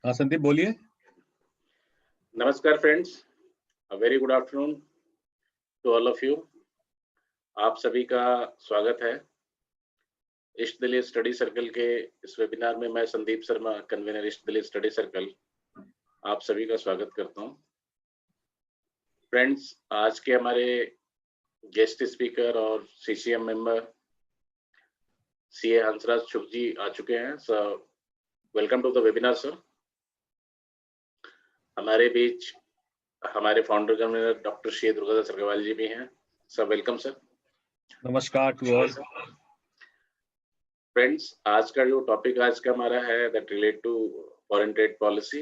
हाँ संदीप बोलिए। नमस्कार friends, a very good afternoon to all of you. आप सभी का स्वागत है इष्ट दलीय स्टडी सर्कल के इस वेबिनार में। मैं संदीप शर्मा, कन्वीनर इष्ट दलीय स्टडी सर्कल, आप सभी का स्वागत करता हूं। फ्रेंड्स, आज के हमारे गेस्ट स्पीकर और CCM member CA Hansraj Shukla ji आ चुके हैं। Sir, welcome to the webinar sir. हमारे बीच हमारे founder convener doctor Shri Durgadas Agrawal ji भी हैं। Sir welcome sir. नमस्कार टू ऑल। फ्रेंड्स, आज का जो टॉपिक आज का हमारा है that relate to foreign trade policy.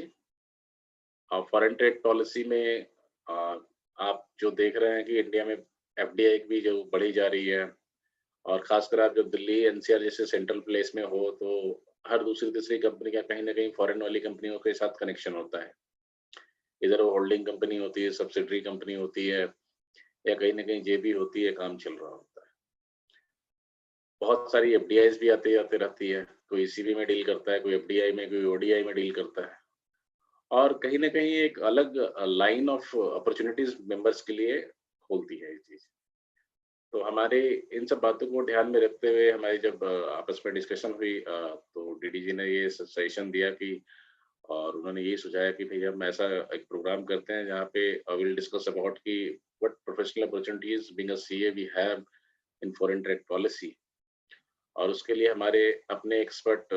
और फॉरेन ट्रेड पॉलिसी में आप जो देख रहे हैं कि इंडिया में एफडीआई भी जो बढ़ी जा रही है, और खासकर आप जब दिल्ली एनसीआर जैसे सेंट्रल प्लेस में हो तो हर दूसरी तीसरी कंपनी का कहीं ना कहीं फॉरेन वाली कंपनियों के साथ कनेक्शन होता है। इधर वो होल्डिंग कंपनी होती है, सब्सिडरी कंपनी होती है, या कहीं ना कहीं जेबी होती है, काम चल रहा होता है। बहुत सारी एफडीआईज भी आती आते रहती है, कोई ईसीबी में डील करता है, कोई एफडीआई में, कोई ओडीआई में डील करता है, और कहीं ना कहीं एक अलग लाइन ऑफ अपॉर्चुनिटीज मेंबर्स के लिए खोलती है ये चीज। तो हमारे इन सब बातों को ध्यान में रखते हुए हमारी जब आपस में डिस्कशन हुई तो डीडी जी ने ये सजेशन दिया कि, और उन्होंने ये सुझाया कि भैया हम ऐसा एक प्रोग्राम करते हैं जहाँ पे विल डिस्कस अबाउट कि what professional opportunities being a CA we have in foreign trade policy. और उसके लिए हमारे अपने एक्सपर्ट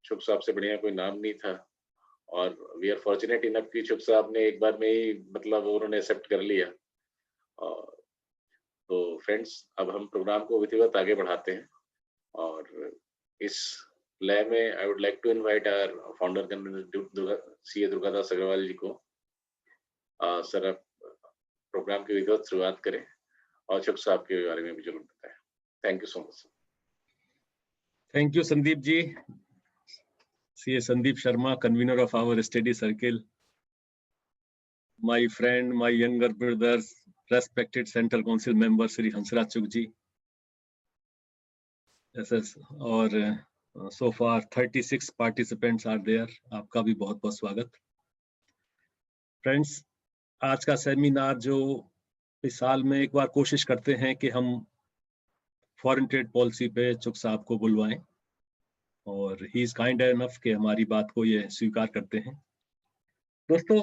शुभ साहब से बढ़िया कोई नाम नहीं था, और वी आर फॉर्चुनेट इनफ कि शुभ साहब ने एक बार में ही मतलब उन्होंने एक्सेप्ट कर लिया। तो फ्रेंड्स, अब हम प्रोग्राम को विधिवत आगे बढ़ाते हैं, और इस लय में I would like to invite our founder convener CA Durgadas Agrawal ji को। सर, आप प्रोग्राम की विधिवत शुरुआत करें और शुभ साहब के बारे में भी जरूर बताएं। Thank you so much. Thank you Sandeep ji. CA Sandeep Sharma, convener of our study circle, my friend, my younger brothers, respected central council member Shri Hansraj Shukla ji, और so far 36 participants are there। आपका भी बहुत बहुत स्वागत। फ्रेंड्स, आज का सेमिनार जो इस साल में एक बार कोशिश करते हैं कि हम फॉरेन ट्रेड पॉलिसी पे चुक साहब को बुलवाएं, और ही इज काइंड एनफ कि हमारी बात को ये स्वीकार करते हैं। दोस्तों,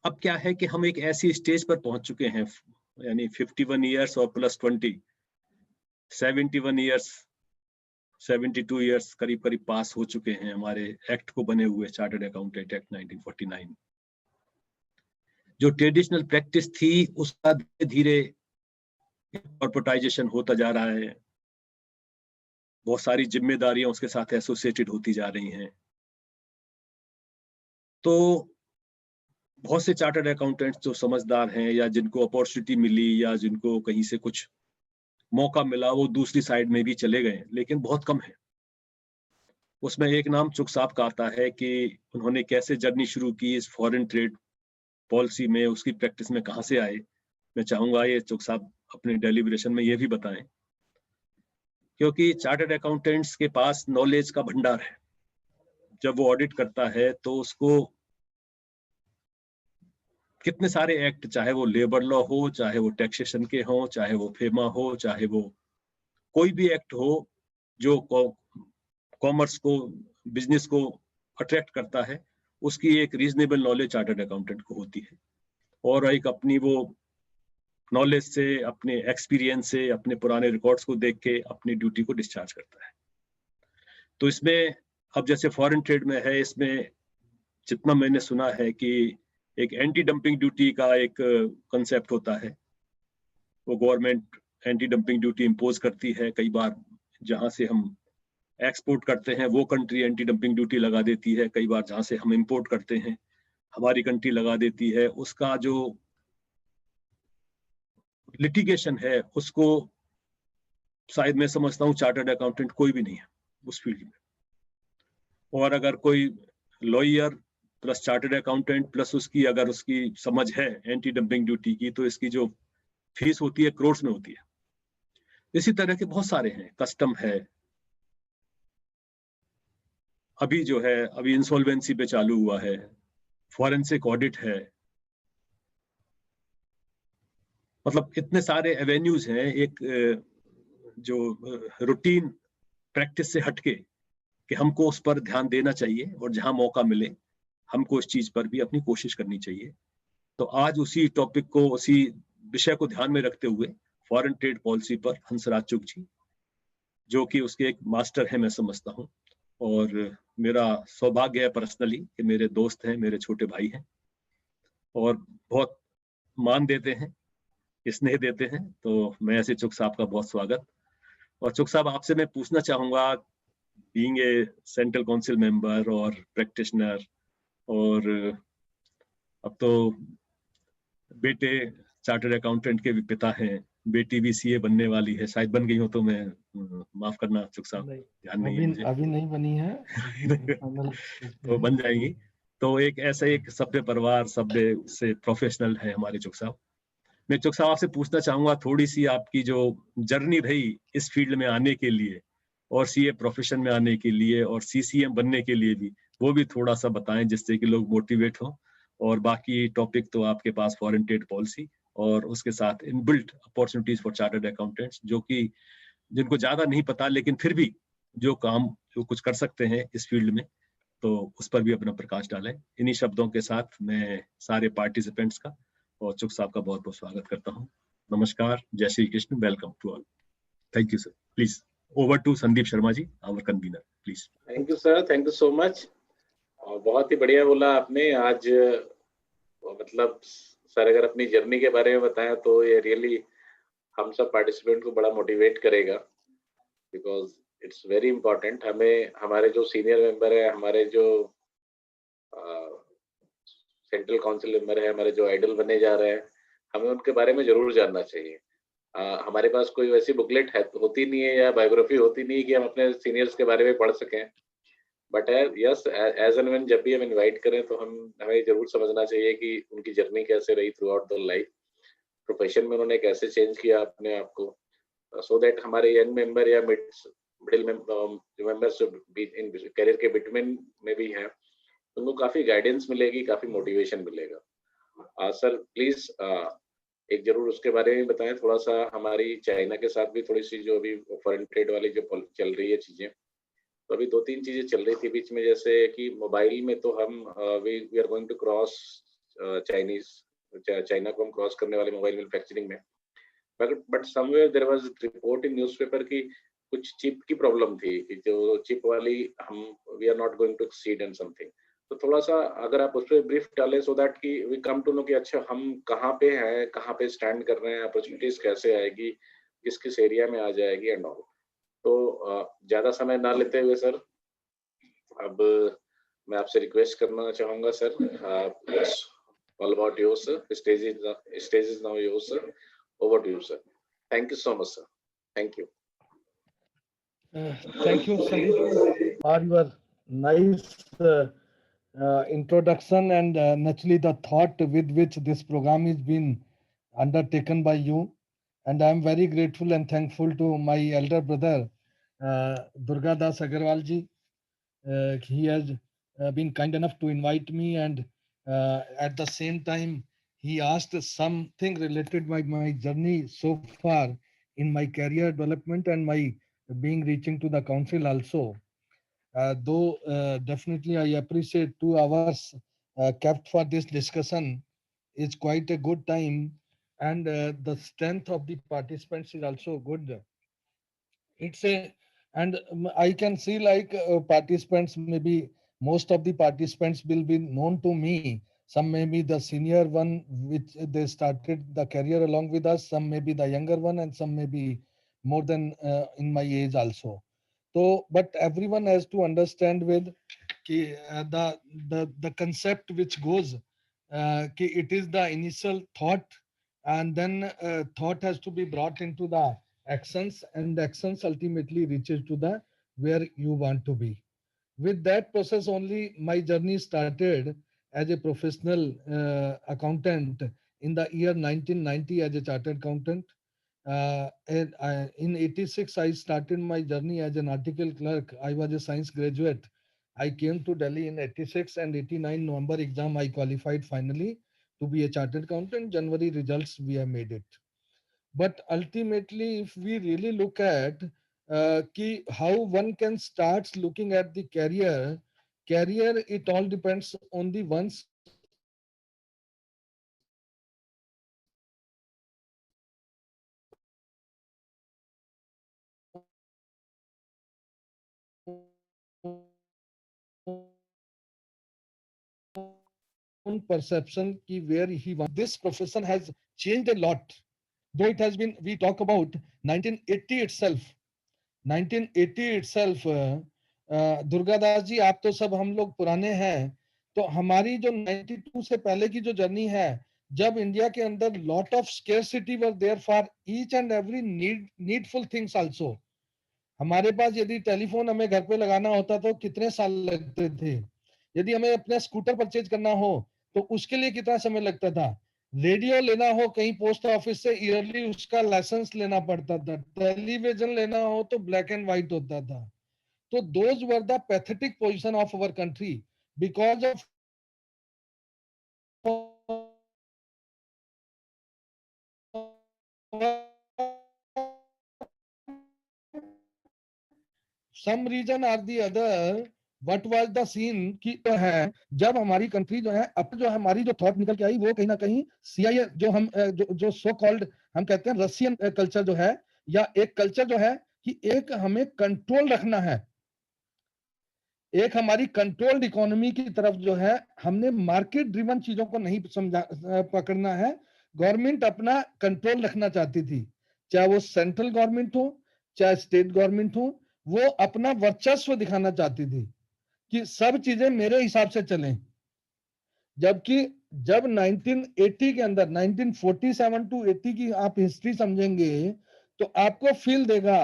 अब क्या है कि हम एक ऐसी स्टेज पर पहुंच चुके हैं, यानी 51 ईयर्स और प्लस 20, 71 ईयर्स, 72 ईयर्स करीब करीब पास हो चुके हैं हमारे एक्ट को बने हुए, चार्टर्ड अकाउंटेंट एक्ट 1949। जो ट्रेडिशनल प्रैक्टिस थी उसका धीरे धीरे कॉर्पोरेटाइजेशन होता जा रहा है, बहुत सारी जिम्मेदारियां उसके साथ एसोसिएटेड होती जा रही हैं। तो बहुत से चार्टर्ड अकाउंटेंट्स जो समझदार हैं, या जिनको अपॉर्चुनिटी मिली, या जिनको कहीं से कुछ मौका मिला, वो दूसरी साइड में भी चले गए, लेकिन बहुत कम है। उसमें एक नाम चुक साहब का आता है कि उन्होंने कैसे जर्नी शुरू की इस फॉरेन ट्रेड पॉलिसी में, उसकी प्रैक्टिस में कहां से आए। मैं चाहूंगा ये चुक साहब अपने डेलिब्रेशन में ये भी बताएं, क्योंकि चार्टर्ड अकाउंटेंट्स के पास नॉलेज का भंडार है। जब वो ऑडिट करता है तो उसको कितने सारे एक्ट, चाहे वो लेबर लॉ हो, चाहे वो टैक्सेशन के हो, चाहे वो फेमा हो, चाहे वो कोई भी एक्ट हो जो कॉमर्स को, बिजनेस को अट्रैक्ट करता है, उसकी एक रीजनेबल नॉलेज चार्टर्ड अकाउंटेंट को होती है, और एक अपनी वो नॉलेज से, अपने एक्सपीरियंस से, अपने पुराने रिकॉर्ड्स को देख के अपनी ड्यूटी को डिस्चार्ज करता है। तो इसमें अब जैसे फॉरेन ट्रेड में है, इसमें जितना मैंने सुना है कि एक एंटी डंपिंग ड्यूटी का एक कंसेप्ट होता है। वो government anti dumping duty impose करती है। कई बार जहां से हम एक्सपोर्ट करते हैं वो कंट्री एंटी डंपिंग ड्यूटी लगा देती है, कई बार जहां से हम इंपोर्ट करते हैं हमारी कंट्री लगा देती है। उसका जो लिटिगेशन है उसको शायद मैं समझता हूँ चार्टर्ड अकाउंटेंट कोई भी नहीं है उस फील्ड में, और अगर कोई lawyer plus chartered accountant plus उसकी अगर उसकी समझ है एंटी डंपिंग ड्यूटी की, तो इसकी जो फीस होती है करोड़ में होती है। इसी तरह के बहुत सारे हैं, कस्टम है, अभी जो है अभी इंसॉल्वेंसी पे चालू हुआ है, फॉरेंसिक ऑडिट है, मतलब इतने सारे एवेन्यूज हैं एक जो रूटीन प्रैक्टिस से हटके कि हमको उस पर ध्यान देना चाहिए और जहां मौका मिले हमको इस चीज पर भी अपनी कोशिश करनी चाहिए। तो आज उसी टॉपिक को, उसी विषय को ध्यान में रखते हुए फॉरेन ट्रेड पॉलिसी पर हंसराज चुग जी, जो कि उसके एक मास्टर है मैं समझता हूँ, और मेरा सौभाग्य है पर्सनली कि मेरे दोस्त हैं, मेरे छोटे भाई हैं और बहुत मान देते हैं, स्नेह देते हैं। तो मैं ऐसे चुग साहब का बहुत स्वागत। और चुग साहब, आपसे मैं पूछना चाहूंगा, being a central council member और प्रैक्टिशनर, और अब तो बेटे चार्टर्ड अकाउंटेंट के भी पिता हैं, बेटी भी सीए बनने वाली है, शायद बन गई हो तो मैं माफ करना चुग साहब, ध्यान नहीं है मुझे। अभी नहीं बनी है तो बन जाएंगी। तो एक ऐसे एक सभ्य परिवार, सभ्य से प्रोफेशनल है हमारे चुग साहब। मैं चुग साहब आपसे पूछना चाहूंगा, थोड़ी सी आपकी जो जर्नी रही इस फील्ड में आने के लिए और सीए प्रोफेशन में आने के लिए और सीसीएम बनने के लिए भी, वो भी थोड़ा सा बताएं जिससे कि लोग मोटिवेट हो। और बाकी टॉपिक तो आपके पास फॉरेन ट्रेड पॉलिसी और उसके साथ inbuilt opportunities for chartered accountants, जो कि जिनको ज्यादा नहीं पता लेकिन फिर भी जो कुछ कर सकते हैं इस फील्ड में, तो उस पर भी अपना प्रकाश डालें। इन्हीं शब्दों के साथ मैं सारे पार्टिसिपेंट्स का और चुग साहब का बहुत बहुत स्वागत करता हूँ। नमस्कार, जय Shri Krishna, welcome to all. Thank you sir. Please over to Sandeep Sharma ji, our convenor, please. Thank you sir, thank you so much. और बहुत ही बढ़िया बोला आपने आज। मतलब सर अगर अपनी जर्नी के बारे में बताएं तो ये रियली हम सब पार्टिसिपेंट को बड़ा मोटिवेट करेगा, बिकॉज इट्स वेरी इंपॉर्टेंट। हमें हमारे जो सीनियर मेंबर है, हमारे जो सेंट्रल काउंसिल मेंबर है, हमारे जो आइडल बने जा रहे हैं, हमें उनके बारे में जरूर जानना चाहिए। हमारे पास कोई वैसी बुकलेट है होती नहीं है या बायोग्राफी होती नहीं है कि हम अपने सीनियर्स के बारे में पढ़ सकें, but yes, as and when जब भी हम इनवाइट करें तो हमें जरूर समझना चाहिए कि उनकी जर्नी कैसे रही through out the life, profession में उन्होंने कैसे चेंज किया अपने आप को, सो दैट हमारे यंग मेंबर या मिडिल मेंबर्स जो इन करियर के बिटवीन में भी हैं, उनको काफी गाइडेंस मिलेगी, काफी मोटिवेशन मिलेगा। सर प्लीज एक जरूर उसके बारे में बताएं थोड़ा सा। हमारी चाइना के साथ भी थोड़ी सी जो अभी फॉरेन ट्रेड वाली जो चल रही है चीजें, तो अभी 2-3 चीजें चल रही थी बीच में, जैसे कि मोबाइल में तो हम we are going to cross China को हम क्रॉस करने वाले मोबाइल मैन्युफैक्चरिंग में, but somewhere there was report in newspaper की कुछ चिप की प्रॉब्लम थी कि जो चिप वाली हम we are not going to exceed and something. तो थोड़ा सा अगर आप उस पर ब्रीफ डालें सो दैट कि वी कम टू नो कि अच्छा हम कहाँ पे हैं, कहाँ पे स्टैंड कर रहे हैं, अपॉर्चुनिटीज कैसे आएगी, किस किस एरिया में आ जाएगी एंड ऑल। तो ज्यादा समय ना लेते हुए सर, अब मैं आपसे रिक्वेस्ट करना चाहूंगा sir, all about your sir, stage is now your sir, over to you sir. Thank you so much sir, thank you. Thank you, Sandeep, for your nice introduction and naturally the thought with which this program is being undertaken by you. And I am very grateful and thankful to my elder brother, Durga Das Agarwal ji. He has been kind enough to invite me, and at the same time, he asked something related to my journey so far in my career development and my being reaching to the council also. Though definitely I appreciate 2 hours kept for this discussion is quite a good time, and the strength of the participants is also good. It's a, and I can see like participants, maybe most of the participants will be known to me. Some may be the senior one, which they started the career along with us. Some may be the younger one, and some may be more than in my age also. So, but everyone has to understand with the concept which goes it is the initial thought, and then thought has to be brought into the actions, and actions ultimately reaches to the where you want to be. With that process only my journey started as a professional accountant in the year 1990 as a chartered accountant. In 86 I started my journey as an article clerk. I was a science graduate. I came to Delhi in 86 and 89 November exam. I qualified finally to be a chartered accountant. January results, we have made it. But ultimately, if we really look at how one can start looking at the career, it all depends on the one's own perception ki where he wants. This profession has changed a lot. Though it has been, we talk about 1980 itself. 1980 itself, Durga Das ji, आप तो सब हम लोग पुराने हैं, तो हमारी जो 92 से पहले की जो जर्नी है, जब इंडिया के अंदर lot of scarcity were there for each and every needful things also. हमारे पास यदि टेलीफोन हमें घर पे लगाना होता तो कितने साल लगते थे. यदि हमें अपना स्कूटर परचेज करना हो तो उसके लिए कितना समय लगता था. रेडियो लेना हो कहीं पोस्ट ऑफिस से, ईयरली उसका लाइसेंस लेना पड़ता था. टेलीविजन लेना हो तो ब्लैक एंड व्हाइट होता था. तो those were the pathetic position of our country because of some reason or the other. what was the scene की तो है, जब हमारी कंट्री जो है, अब जो हमारी जो थॉट निकल के आई वो कहीं ना कहीं सीआईए जो हम जो सो कॉल्ड हम कहते हैं रशियन कल्चर जो है, या एक कल्चर जो है कि एक हमें कंट्रोल रखना है, एक हमारी कंट्रोल्ड इकोनॉमी की तरफ जो है, हमने मार्केट ड्रिवन चीजों को नहीं पकड़ना है. गवर्नमेंट अपना कंट्रोल रखना चाहती थी, चाहे वो सेंट्रल गवर्नमेंट हो चाहे स्टेट गवर्नमेंट हो, वो अपना वर्चस्व दिखाना चाहती थी कि सब चीजें मेरे हिसाब से चलें. जबकि जब 1980 के अंदर 1947 टू 80 की आप हिस्ट्री समझेंगे तो आपको फील देगा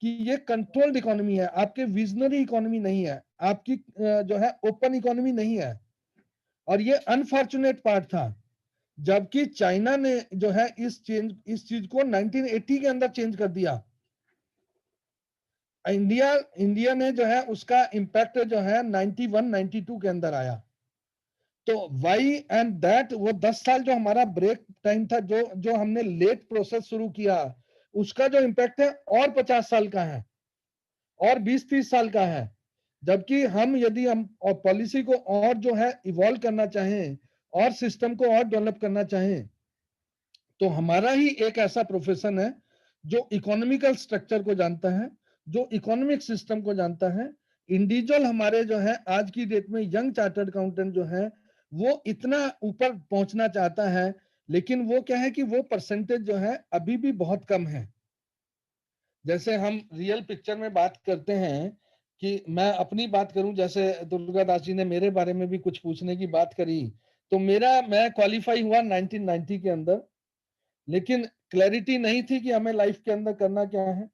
कि ये कंट्रोल्ड इकोनॉमी है, आपके विजनरी इकोनॉमी नहीं है, आपकी जो है ओपन इकोनॉमी नहीं है. और ये अनफॉर्चुनेट पार्ट था. जबकि चाइना ने जो है इस चीज को 1980 के अंदर चेंज कर दिया. इंडिया ने जो है उसका इंपैक्ट जो है 91-92 के अंदर आया. तो वाई एंड दैट, वो 10 साल जो हमारा ब्रेक टाइम था, जो हमने लेट प्रोसेस शुरू किया, उसका जो इंपैक्ट है और 50 साल का है और 20-30 साल का है. जबकि यदि हम पॉलिसी को और जो है इवॉल्व करना चाहें और सिस्टम को और डेवलप करना चाहें, तो हमारा ही एक ऐसा प्रोफेशन है जो इकोनॉमिकल स्ट्रक्चर को जानता है, जो इकोनॉमिक सिस्टम को जानता है. इंडिविजुअल हमारे जो है आज की डेट में यंग चार्टर्ड अकाउंटेंट जो है वो इतना ऊपर पहुंचना चाहता है, लेकिन वो क्या है कि वो परसेंटेज जो है अभी भी बहुत कम है. जैसे हम रियल पिक्चर में बात करते हैं, कि मैं अपनी बात करूं, जैसे दुर्गा दास जी ने मेरे बारे में भी कुछ पूछने की बात करी, तो मैं क्वालिफाई हुआ 1990 के अंदर, लेकिन क्लैरिटी नहीं थी कि हमें लाइफ के अंदर करना क्या है.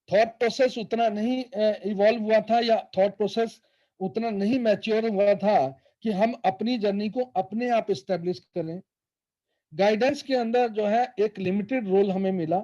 थॉट प्रोसेस उतना नहीं इवॉल्व हुआ था, या थॉट प्रोसेस उतना नहीं मैच्योर हुआ था कि हम अपनी जर्नी को अपने आप एस्टेब्लिश करें. गाइडेंस के अंदर जो है एक लिमिटेड रोल हमें मिला.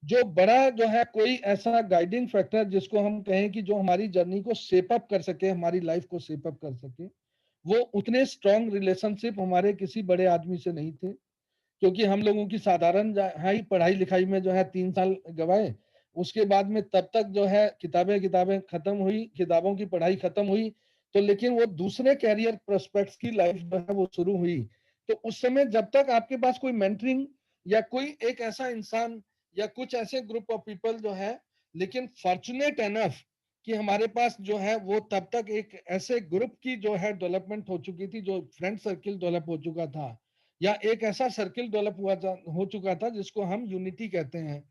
जो बड़ा जो है कोई ऐसा गाइडिंग फैक्टर जिसको हम कहें कि जो हमारी जर्नी को शेप अप कर सके, हमारी लाइफ को शेप अप कर सके, वो उतने स्ट्रॉन्ग रिलेशनशिप हमारे किसी बड़े आदमी से नहीं थे. क्योंकि हम लोगों की साधारण हाई पढ़ाई लिखाई में जो है 3 साल गवाए, उसके बाद में तब तक जो है किताबें खत्म हुई, किताबों की पढ़ाई खत्म हुई, तो लेकिन वो दूसरे कैरियर प्रोस्पेक्ट्स की लाइफ जो है वो शुरू हुई. तो उस समय जब तक आपके पास कोई मेंटरिंग या कोई एक ऐसा इंसान या कुछ ऐसे ग्रुप ऑफ पीपल जो है, लेकिन फॉर्चुनेट एनफ कि हमारे पास जो है वो तब तक एक ऐसे ग्रुप की जो है डेवलपमेंट हो चुकी थी, जो फ्रेंड सर्किल डेवलप हो चुका था, या एक ऐसा सर्किल डेवलप हो चुका था जिसको हम यूनिटी कहते हैं.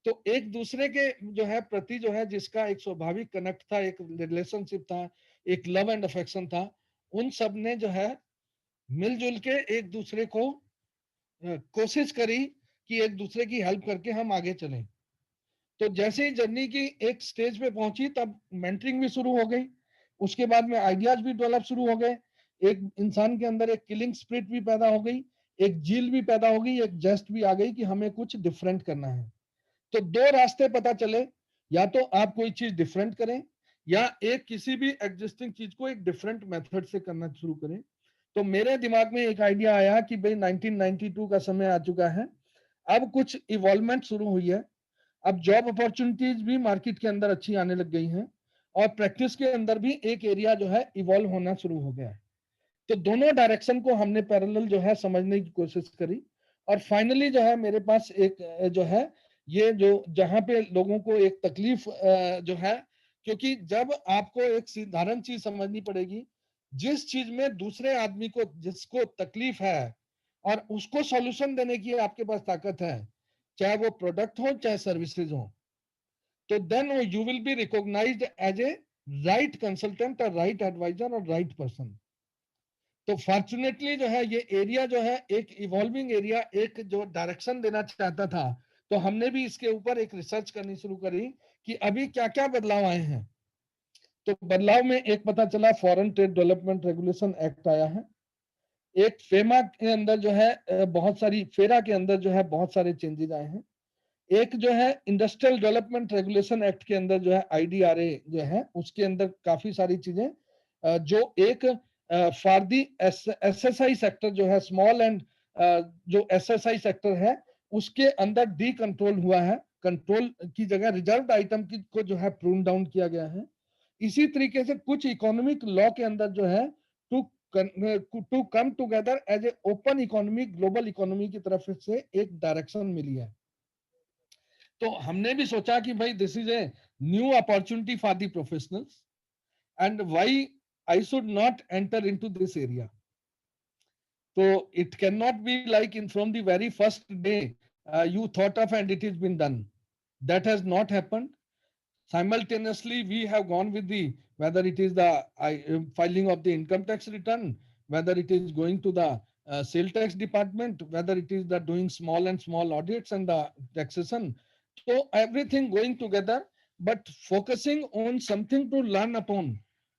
तो एक दूसरे के जो है प्रति जो है जिसका एक स्वाभाविक कनेक्ट था, एक रिलेशनशिप था, एक लव एंड अफेक्शन था, उन सब ने जो है मिलजुल के एक दूसरे को कोशिश करी कि एक दूसरे की हेल्प करके हम आगे चलें. तो जैसे ही जर्नी की एक स्टेज पे पहुंची तब मेंटरिंग भी शुरू हो गई, उसके बाद में आइडियाज भी डेवलप शुरू हो गए, एक इंसान के अंदर एक किलिंग स्पिरिट भी पैदा हो गई, एक जील भी पैदा हो गई, एक जस्ट भी आ गई कि हमें कुछ डिफरेंट करना है. तो दो रास्ते पता चले, या तो आप कोई चीज डिफरेंट करें या एक किसी भी एग्जिस्टिंग चीज को एक डिफरेंट मेथड से करना शुरू करें। तो मेरे दिमाग में एक आइडिया आया कि भाई 1992 का समय आ चुका है, अब कुछ इवॉल्वमेंट शुरू हुई है, अब जॉब अपॉर्चुनिटीज भी मार्केट के अंदर अच्छी आने लग गई हैं, और प्रैक्टिस के अंदर भी एक एरिया जो है इवॉल्व होना शुरू हो गया है। तो दोनों डायरेक्शन को हमने पैरेलल जो है समझने की कोशिश करी, और फाइनली जो है मेरे पास एक जो है ये जो जहां पे लोगों को एक तकलीफ जो है, क्योंकि जब आपको एक साधारण चीज समझनी पड़ेगी, जिस चीज में दूसरे आदमी को जिसको तकलीफ है और उसको सॉल्यूशन देने की आपके पास ताकत है, चाहे वो प्रोडक्ट हो चाहे सर्विसेज हो, तो then you will be recognised as a right consultant और राइट एडवाइजर और राइट पर्सन। तो फॉर्चुनेटली जो है ये एरिया जो है एक इवॉल्विंग एरिया, एक जो डायरेक्शन देना चाहता था, तो हमने भी इसके ऊपर एक रिसर्च करनी शुरू करी कि अभी क्या क्या बदलाव आए हैं। तो बदलाव में एक पता चला, foreign trade development regulation act आया है। एक फेमा के अंदर जो है बहुत सारी, फेरा के अंदर जो है बहुत सारे चेंजेस आए हैं। एक जो है इंडस्ट्रियल डेवलपमेंट रेगुलेशन एक्ट के अंदर जो है IDRA जो है, उसके अंदर काफी सारी चीजें जो एक फॉर दी SSI सेक्टर जो है, स्मॉल एंड जो SSI सेक्टर है, उसके अंदर डी कंट्रोल हुआ है, कंट्रोल की जगह रिजर्व आइटम की को जो है प्रून डाउन किया गया है। इसी तरीके से कुछ इकोनॉमिक लॉ के अंदर जो है to to come together as a open economy, global economy की तरफ से एक डायरेक्शन मिली है। तो हमने भी सोचा कि भाई this is a new opportunity for the professionals, and why I should not enter into this area. तो it can not be like in from the very first day you thought of and it has been done. That has not happened. Simultaneously we have gone with the, whether it is the filing of the income tax return, whether it is going to the sale tax department, whether it is the doing small and small audits and the taxation. So everything going together, but focusing on something to learn upon,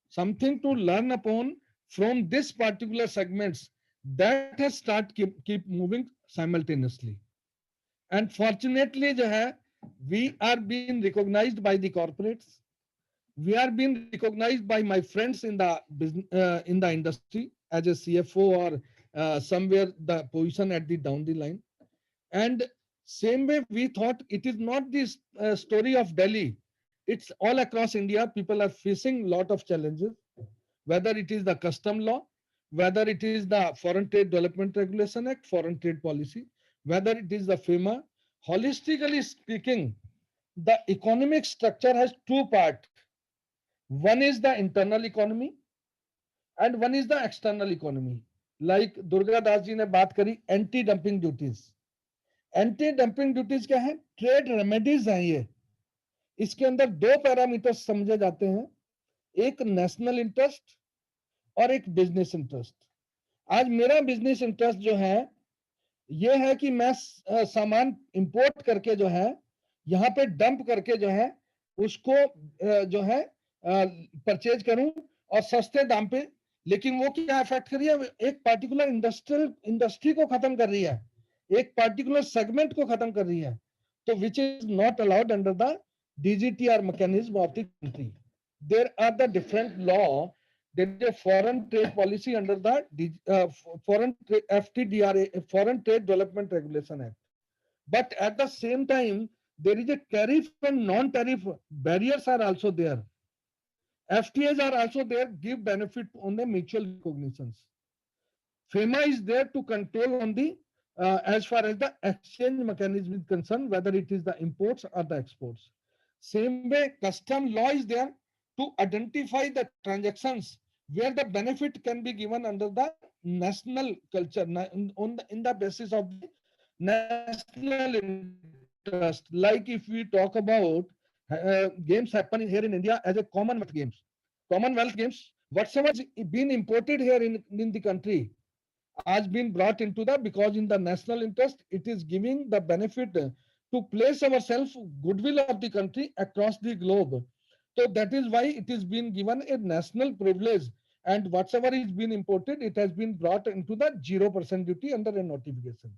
something to learn upon from this particular segments, that has start keep moving simultaneously. And fortunately जो है, we are being recognized by the corporates, we are being recognized by my friends in the business, in the industry as a CFO or somewhere the position at the down the line. And same way we thought it is not this story of Delhi, it's all across India. People are facing lot of challenges, whether it is the custom law, whether it is the Foreign Trade Development Regulation Act, foreign trade policy, whether it is the FEMA. Holistically speaking, the economic structure has two parts. One is the internal economy and one is the external economy. Like Durga Das ji ने बात करी anti dumping duties. Anti dumping duties क्या है? Trade remedies हैं ये। इसके अंदर दो पैरामीटर्स समझे जाते हैं, एक नेशनल इंटरेस्ट और एक बिजनेस इंटरेस्ट। आज मेरा बिजनेस इंटरेस्ट जो है ये है कि मैं सामान इंपोर्ट करके जो है यहाँ पे डंप करके जो है उसको जो है परचेज करूं और सस्ते दाम पे, लेकिन वो क्या इफेक्ट कर रही है? एक पार्टिकुलर इंडस्ट्री को खत्म कर रही है, एक पार्टिकुलर सेगमेंट को खत्म कर रही है। तो which is not allowed under the DGTR mechanism of the country. There are the different law. There is a foreign trade policy under the FTDRA, Foreign Trade Development Regulation Act. But at the same time, there is a tariff and non-tariff barriers are also there. FTAs are also there, give benefit on the mutual recognitions. FEMA is there to control on the as far as the exchange mechanism is concerned, whether it is the imports or the exports. Same way, custom law is there to identify the transactions where the benefit can be given under the national culture, in the basis of the national interest. Like if we talk about games happening here in India as a Commonwealth Games. Commonwealth Games, whatsoever has been imported here in the country has been brought into the, because in the national interest, it is giving the benefit to place ourselves goodwill of the country across the globe. So that is why it is been given a national privilege, and whatsoever is been imported, it has been brought into the 0% duty under a notification.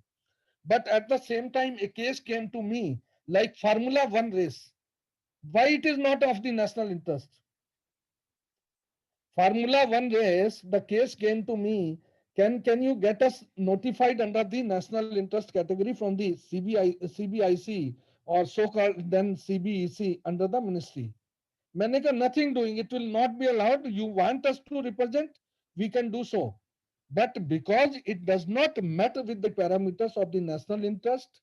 But at the same time, a case came to me like Formula 1 race. Why it is not of the national interest? Formula One race, the case came to me. Can you get us notified under the national interest category from the CBIC or so-called then CBEC under the ministry? मैंने कहा nothing doing, it will not be allowed. You want us to represent, we can do so. But because it does not matter with the parameters of the national interest,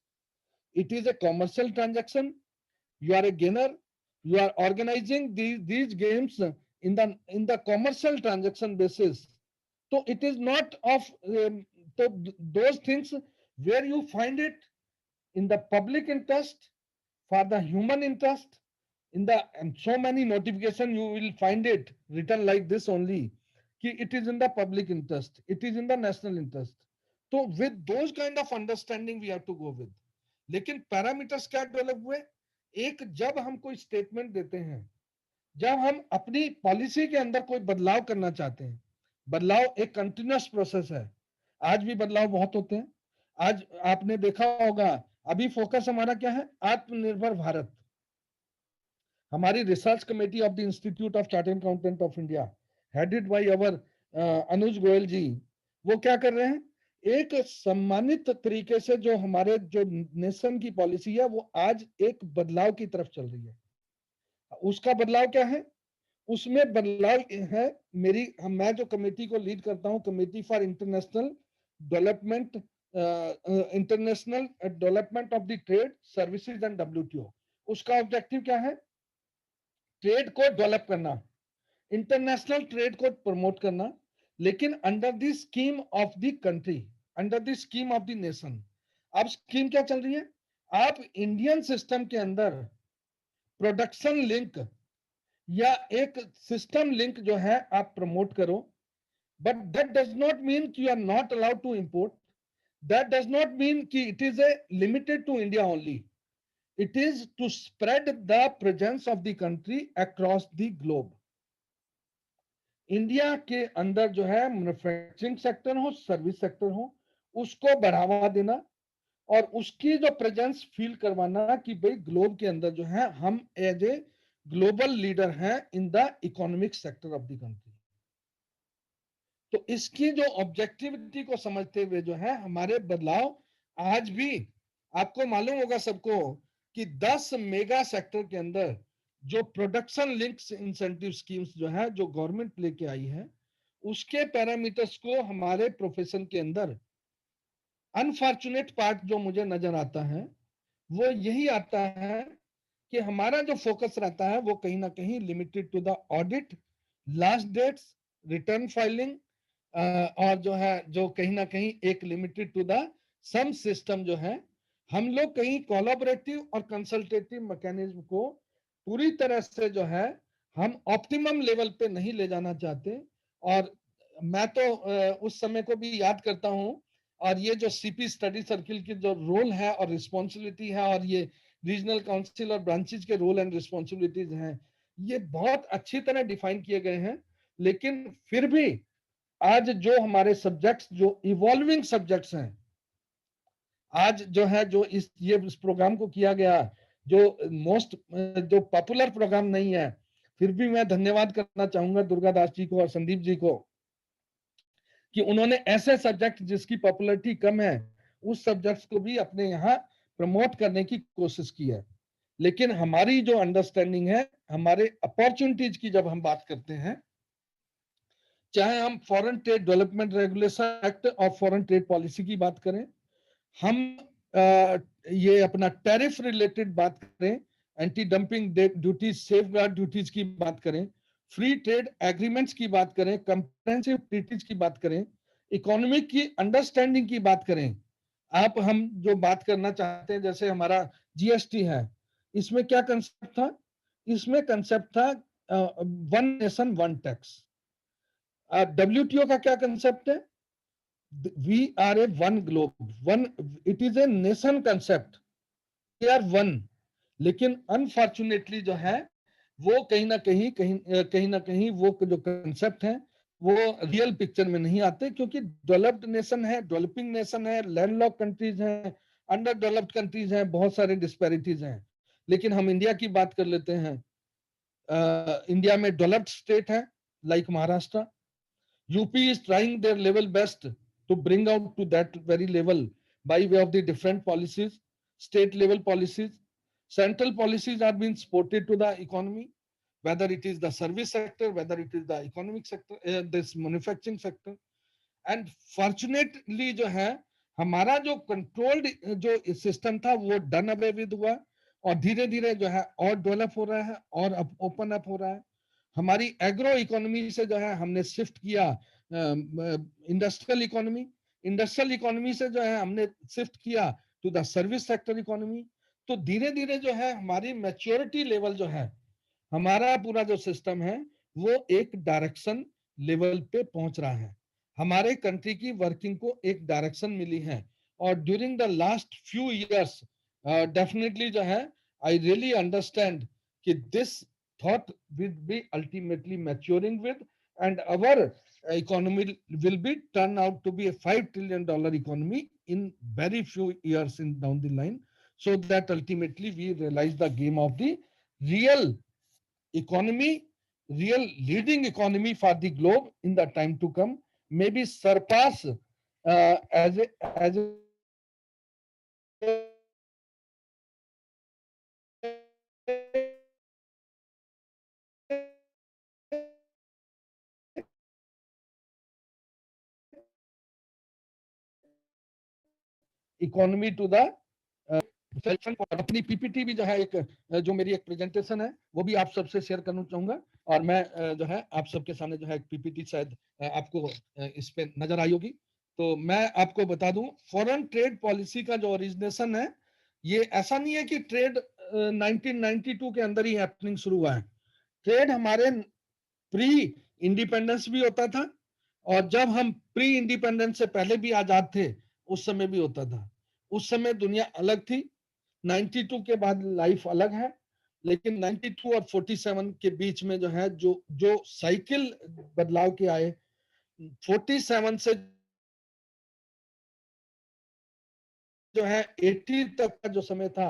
it is a commercial transaction. You are a gainer. You are organizing these games in the commercial transaction basis. So it is not of those things where you find it in the public interest, for the human interest. In the and so many notification you will find it written like this only, कि it is in the public interest, it is in the national interest. So with those kind of understanding we have to go with. लेकिन parameters क्या develop हुए? एक जब हम कोई statement देते हैं, जब हम अपनी पॉलिसी के अंदर कोई बदलाव करना चाहते हैं, बदलाव एक कंटिन्यूअस प्रोसेस है. आज भी बदलाव बहुत होते हैं. आज आपने देखा होगा अभी फोकस हमारा क्या है? आत्मनिर्भर भारत. हमारी research committee of the Institute of Chartered Accountant of India headed by our Anuj Goyal ji, वो क्या कर रहे हैं? एक सम्मानित तरीके से जो हमारे जो नेशन की पॉलिसी है वो आज एक बदलाव की तरफ चल रही है. उसका बदलाव क्या है? उसमें बदलाव है मैं जो कमेटी को लीड करता हूं, committee for international development of the trade services and WTO. उसका ऑब्जेक्टिव क्या है? ट्रेड को डेवलप करना, इंटरनेशनल ट्रेड को प्रमोट करना, लेकिन under the scheme of the country, under the scheme of the nation. अब स्कीम क्या चल रही है? आप इंडियन सिस्टम के अंदर प्रोडक्शन लिंक या एक सिस्टम लिंक जो है आप प्रमोट करो, but that does not mean कि you are not allowed to import. That does not mean कि it is a limited to India only. It is to spread the presence of the country across the globe. India के अंदर जो है manufacturing sector हो, service sector हो, उसको बढ़ावा देना और उसकी जो प्रेजेंस फील करवाना कि भाई ग्लोब के अंदर जो है हम एज ए ग्लोबल लीडर हैं in the economic sector of the country. तो इसकी जो ऑब्जेक्टिविटी को समझते हुए जो है हमारे बदलाव आज भी आपको मालूम होगा सबको कि 10 मेगा सेक्टर के अंदर जो प्रोडक्शन लिंक्स इंसेंटिव स्कीम्स जो है जो गवर्नमेंट लेके आई है, उसके पैरामीटर्स को हमारे प्रोफेशन के अंदर अनफॉर्चुनेट पार्ट जो मुझे नजर आता है वो यही आता है कि हमारा जो फोकस रहता है वो कहीं ना कहीं limited to the audit, last dates, return filing और जो है जो कहीं ना कहीं एक limited to the some system जो है. हम लोग कहीं कोलैबोरेटिव और कंसल्टेटिव मैकेनिज्म को पूरी तरह से जो है हम ऑप्टिमम लेवल पे नहीं ले जाना चाहते. और मैं तो उस समय को भी याद करता हूं, और ये जो सीपी स्टडी सर्किल की जो रोल है और रिस्पॉन्सिबिलिटी है और ये रीजनल काउंसिल और ब्रांचेज के रोल एंड रिस्पॉन्सिबिलिटीज हैं, ये बहुत अच्छी तरह डिफाइन किए गए हैं. लेकिन फिर भी आज जो हमारे सब्जेक्ट्स जो इवॉल्विंग सब्जेक्ट्स हैं, आज जो है जो इस प्रोग्राम को किया गया, जो जो पॉपुलर प्रोग्राम नहीं है, फिर भी मैं धन्यवाद करना चाहूंगा दुर्गा दास जी को और संदीप जी को कि उन्होंने ऐसे सब्जेक्ट जिसकी पॉपुलैरिटी कम है उस सब्जेक्ट्स को भी अपने यहाँ प्रमोट करने की कोशिश की है. लेकिन हमारी जो अंडरस्टैंडिंग है, हमारे अपॉर्चुनिटीज की जब हम बात करते हैं, चाहे हम foreign trade development regulation act और फॉरेन ट्रेड पॉलिसी की बात करें, हम ये अपना टैरिफ रिलेटेड बात करें, anti dumping duties, safeguard duties की बात करें, फ्री ट्रेड एग्रीमेंट्स की बात करें, कंप्रेहेंसिव ट्रीटीज की बात करें, इकोनॉमिक की अंडरस्टैंडिंग की बात करें, आप हम जो बात करना चाहते हैं जैसे हमारा जीएसटी है, इसमें क्या कंसेप्ट था? इसमें कंसेप्ट था one nation one tax. WTO का क्या कंसेप्ट है? We are a one globe, one, it is a nation concept, we are one. लेकिन अनफॉर्चुनेटली जो है वो कहीं ना कहीं वो जो कंसेप्ट है वो रियल पिक्चर में नहीं आते, क्योंकि डेवलप्ड नेशन है, डेवलपिंग नेशन है, लैंडलॉक कंट्रीज हैं, अंडर डेवलप्ड कंट्रीज हैं, बहुत सारे डिस्पैरिटीज हैं. लेकिन हम इंडिया की बात कर लेते हैं, इंडिया में डेवलप्ड स्टेट है, like Maharashtra. UP is trying their level best to bring out to that very level by way of the different policies, state level policies. Central policies are being supported to the economy, whether it is the service sector, whether it is the economic sector, this manufacturing sector. And fortunately जो है हमारा जो controlled जो system था वो done away with हुआ और धीरे धीरे जो है और डेवलप हो रहा है और ओपन अप हो रहा है. हमारी एग्रो इकोनॉमी से जो है हमने शिफ्ट किया इंडस्ट्रियल इकोनॉमी से जो है हमने शिफ्ट किया to the service sector economy. तो धीरे धीरे जो है हमारी मैच्योरिटी लेवल जो है हमारा पूरा जो सिस्टम है वो एक डायरेक्शन लेवल पे पहुंच रहा है. हमारे कंट्री की वर्किंग को एक डायरेक्शन मिली है और during the last few years definitely जो है आई रियली अंडरस्टैंड कि this thought will be ultimately maturing with and our economy will be turn out to be a $5 trillion economy in very few years in down the line, so that ultimately we realize the game of the real economy, real leading economy for the globe in the time to come, maybe surpass as a economy to the अपनी PPT भी जो है एक जो मेरी एक presentation है वो भी आप सबसे शेयर करना चाहूंगा और मैं जो है आप सबके सामने जो है एक पीपीटी शायद आपको इस पे नजर आई होगी. तो मैं आपको बता दूं फॉरेन ट्रेड पॉलिसी का जो ओरिजिनेशन है ये ऐसा नहीं है कि ट्रेड 1992 के अंदर ही हैपनिंग शुरू हुआ है. ट्रेड हमारे प्री इंडिपेंडेंस भी होता था और जब हम प्री इंडिपेंडेंस से पहले भी आजाद थे उस समय भी होता था. उस समय दुनिया अलग थी. 92 के बाद लाइफ अलग है, लेकिन 92 और 47 के बीच में जो है जो साइकिल बदलाव के आए 47 से जो है 80 तक का जो समय था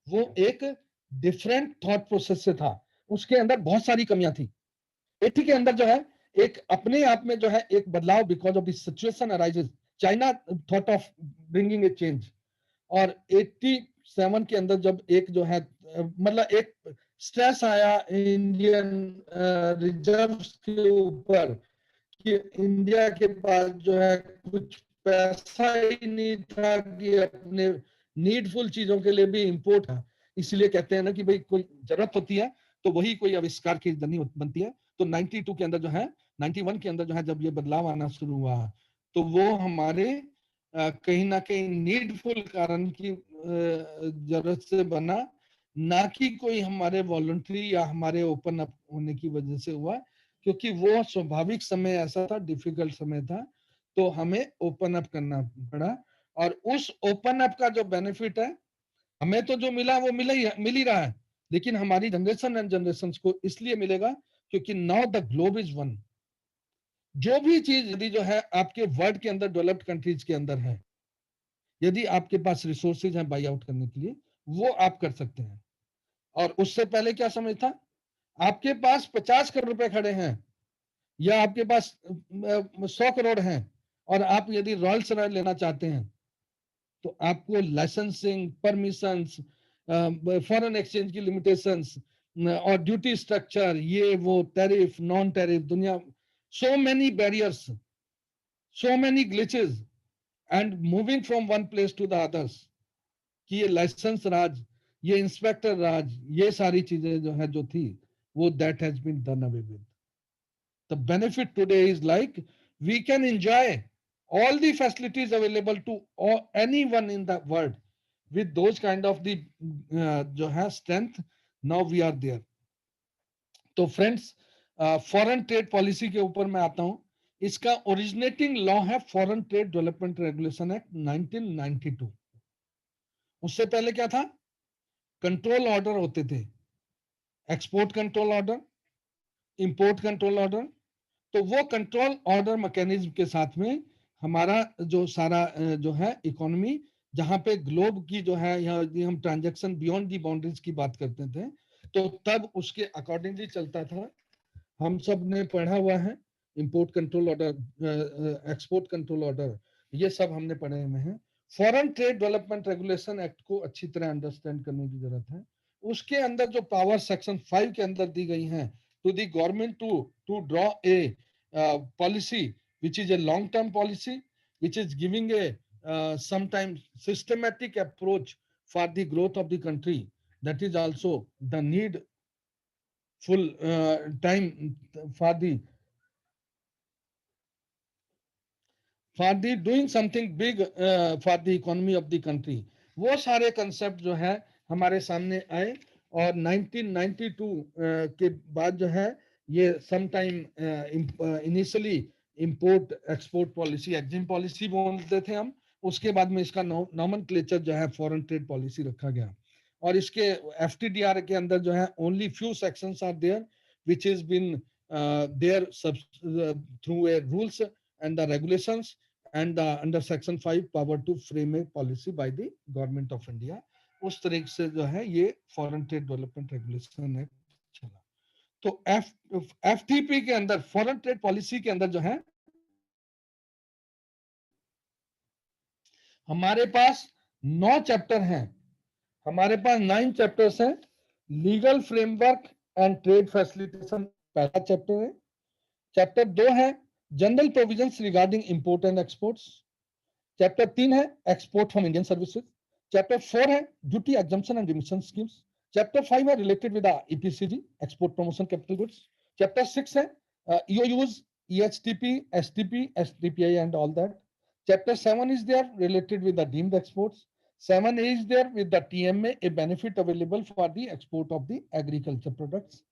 वो एक डिफरेंट थॉट प्रोसेस से था. उसके अंदर बहुत सारी कमियां थी. 80 के अंदर जो है एक अपने आप में जो है एक बदलाव because of the situation arises. China thought of bringing a change और 87 के अंदर जब एक जो है मतलब एक स्ट्रेस आया इंडियन रिजर्व्स के ऊपर कि इंडिया के पास जो है कुछ पैसा ही नहीं था कि अपने नीडफुल चीजों के लिए भी इंपोर्ट है. इसलिए कहते हैं ना कि भाई कोई जरूरत होती है तो वही कोई आविष्कार की जर्नी बनती है. तो 92 के अंदर जो है 91 के अंदर जो है जब ये बदलाव आना शुरू हुआ तो वो हमारे कहीं ना कहीं नीडफुल कारण की जरूरत से बना, ना कि कोई हमारे वॉलंटरी या हमारे ओपन अप होने की वजह से हुआ, क्योंकि वो स्वाभाविक समय ऐसा था, डिफिकल्ट समय था, तो हमें ओपन अप करना पड़ा. और उस ओपन अप का जो बेनिफिट है हमें तो जो मिला वो मिल ही रहा है, लेकिन हमारी जनरेशन एंड जनरेशन को इसलिए मिलेगा क्योंकि now the globe is one. जो भी चीज यदि जो है आपके वर्ल्ड के अंदर डेवलप्ड कंट्रीज के अंदर है, यदि आपके पास रिसोर्सेज हैं बाई आउट करने के लिए, वो आप कर सकते हैं. और उससे पहले क्या समय था, आपके पास 50 करोड़ रुपए खड़े हैं या आपके पास 100 करोड़ हैं और आप यदि रॉयल्स रॉयल लेना चाहते हैं तो आपको लाइसेंसिंग, परमिशंस, फॉरेन एक्सचेंज की लिमिटेशंस और ड्यूटी स्ट्रक्चर, ये वो टैरिफ, नॉन टैरिफ, दुनिया so many barriers, so many glitches and moving from one place to the others, कि ये लाइसेंस राज, ये इंस्पेक्टर राज, ये सारी चीजें जो है जो थी वो that has been done away with. The benefit today is like we can enjoy all the facilities available to anyone in the world with those kind of the जो है strength. Now we are there. तो friends foreign trade policy के ऊपर मैं आता हूं. इसका originating law है foreign trade development regulation act 1992. उससे पहले क्या था, कंट्रोल ऑर्डर होते थे, export control order, import control order. तो वो कंट्रोल ऑर्डर मैकेनिज्म के साथ में हमारा जो सारा जो है इकोनॉमी, जहां पे ग्लोब की जो है हम ट्रांजैक्शन बियॉन्ड दी बाउंड्रीज की बात करते थे, तो तब उसके अकॉर्डिंगली चलता था. हम सब ने पढ़ा हुआ है, import control order, export control order, ये सब हमने पढ़े हुए हैं। Foreign trade development regulation act को अच्छी तरह अंडरस्टैंड करने की जरूरत है। उसके अंदर जो पावर सेक्शन 5 के अंदर दी गई हैं to the government to draw a policy which is a long term policy, which is giving a sometimes systematic approach for the growth of the country. That is also the need full time for the doing something big for the economy of the country. वो सारे concept जो है हमारे सामने आए और 1992 के बाद जो है ये some time initially import export policy, EXIM policy बोलते थे हम, उसके बाद में इसका नॉमेनक्लेचर जो है फॉरेन ट्रेड पॉलिसी रखा गया। और इसके एफटीडीआर के अंदर जो है only few sections are there which is been there through a rules and the regulations and under section 5 power to frame a policy by the government of India। उस तरीके से जो है ये foreign trade development regulation act चला। तो FTP के अंदर फॉरेन ट्रेड पॉलिसी के अंदर जो है हमारे पास 9 चैप्टर हैं, हमारे पास 9 चैप्टर्स हैं। Legal framework and trade facilitation पहला चैप्टर है। चैप्टर 2 है general provisions regarding import and exports. Chapter 3 है export from Indian services. Chapter 4 है duty exemption and remission schemes. Chapter 5 है related with EPCG, export promotion capital goods. Chapter 6 है EOUs, EHTP, STP, STPI and all that. Chapter 7 is there related with the deemed exports. 7A is there with the TMA, a benefit available for the export of the agriculture products.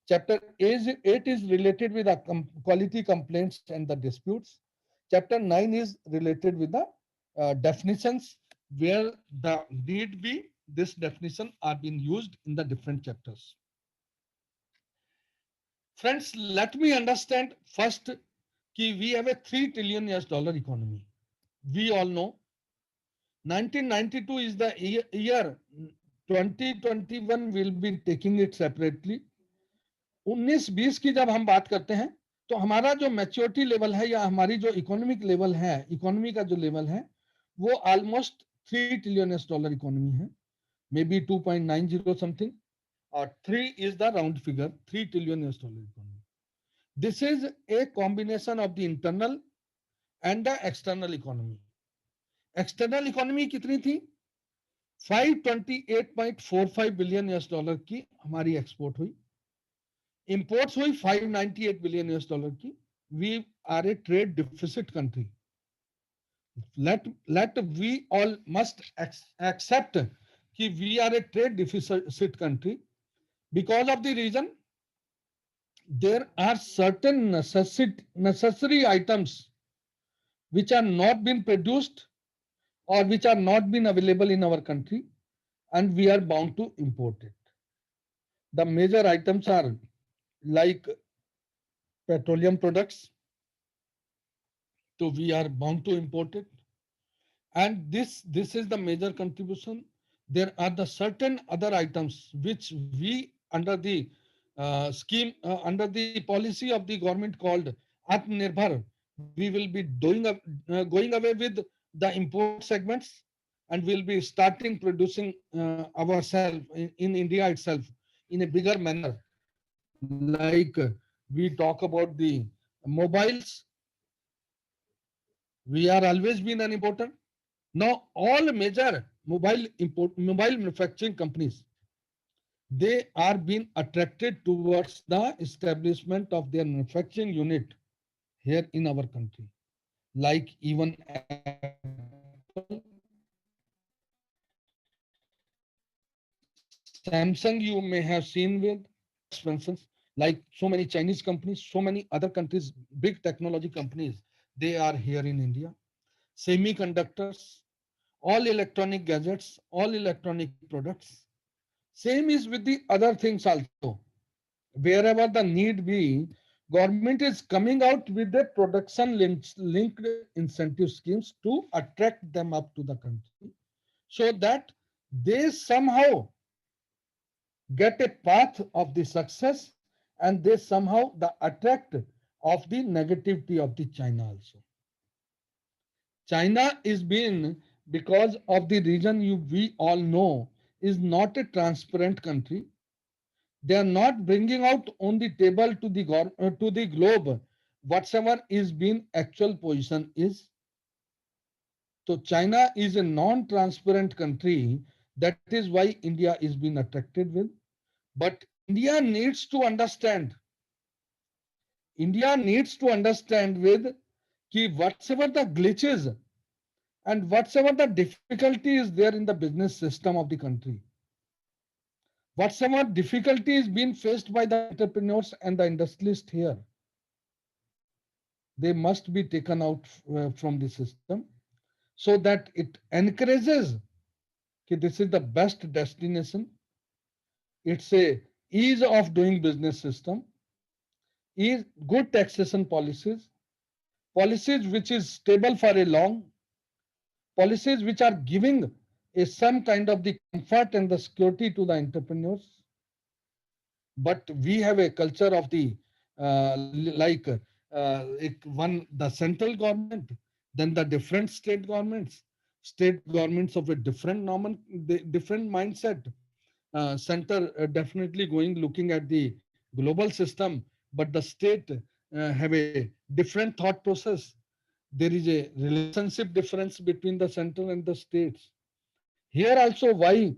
Chapter 8 is related with the quality complaints and the disputes. Chapter 9 is related with the definitions, where the need be this definition are being used in the different chapters. Friends, let me understand first कि we have a $3 trillion economy. We all know 1992 is the year, 2021 will be taking it separately. 19-20 की जब हम बात करते हैं तो हमारा जो मैच्योरिटी लेवल है या हमारी जो इकोनॉमिक लेवल है, इकोनॉमी का जो लेवल है वो ऑलमोस्ट $3 ट्रिलियन इकोनॉमी है, मे बी 2.90 समथिंग, और 3 is the round figure, $3 trillion economy. This is a combination of the internal and the external economy. External economy कितनी थी? $528.45 बिलियन की हमारी एक्सपोर्ट हुई, इंपोर्ट्स हुई $598 बिलियन की। We are a trade deficit country. let we all must accept कि we are a trade deficit country because of the reason there are certain necessary items which are not been produced or which are not been available in our country and we are bound to import it. The major items are like petroleum products, so we are bound to import it, and this is the major contribution. There are the certain other items which we under the scheme, under the policy of the government called Atmanirbhar, we will be going away with the import segments and will be starting producing ourselves in India itself in a bigger manner. Like we talk about the mobiles, we are always been an importer. Now all major mobile manufacturing companies, they are being attracted towards the establishment of their manufacturing unit here in our country. Like even Apple, Samsung, you may have seen with expansions, like so many Chinese companies, so many other countries, big technology companies, they are here in India. Semiconductors, all electronic gadgets, all electronic products. Same is with the other things also. Wherever the need be, government is coming out with the production linked incentive schemes to attract them up to the country so that they somehow get a path of the success and they somehow the attract of the negativity of the China also. China is being, because of the reason we all know, is not a transparent country. They are not bringing out on the table to the globe whatsoever is being actual position is. So China is a non-transparent country. That is why India is being attracted with. But India needs to understand. India needs to understand with ki whatsoever the glitches and whatsoever the difficulty is there in the business system of the country, whatsoever difficulty is being faced by the entrepreneurs and the industrialists here, they must be taken out from the system so that it encourages that this is the best destination. It's a ease of doing business system, is good taxation policies, policies which is stable for a long, policies which are giving a some kind of the comfort and the security to the entrepreneurs. But we have a culture of the like one the central government, then the different state governments of a different normal, different mindset. Center definitely going looking at the global system, but the state have a different thought process. There is a relationship difference between the center and the states. Here also, why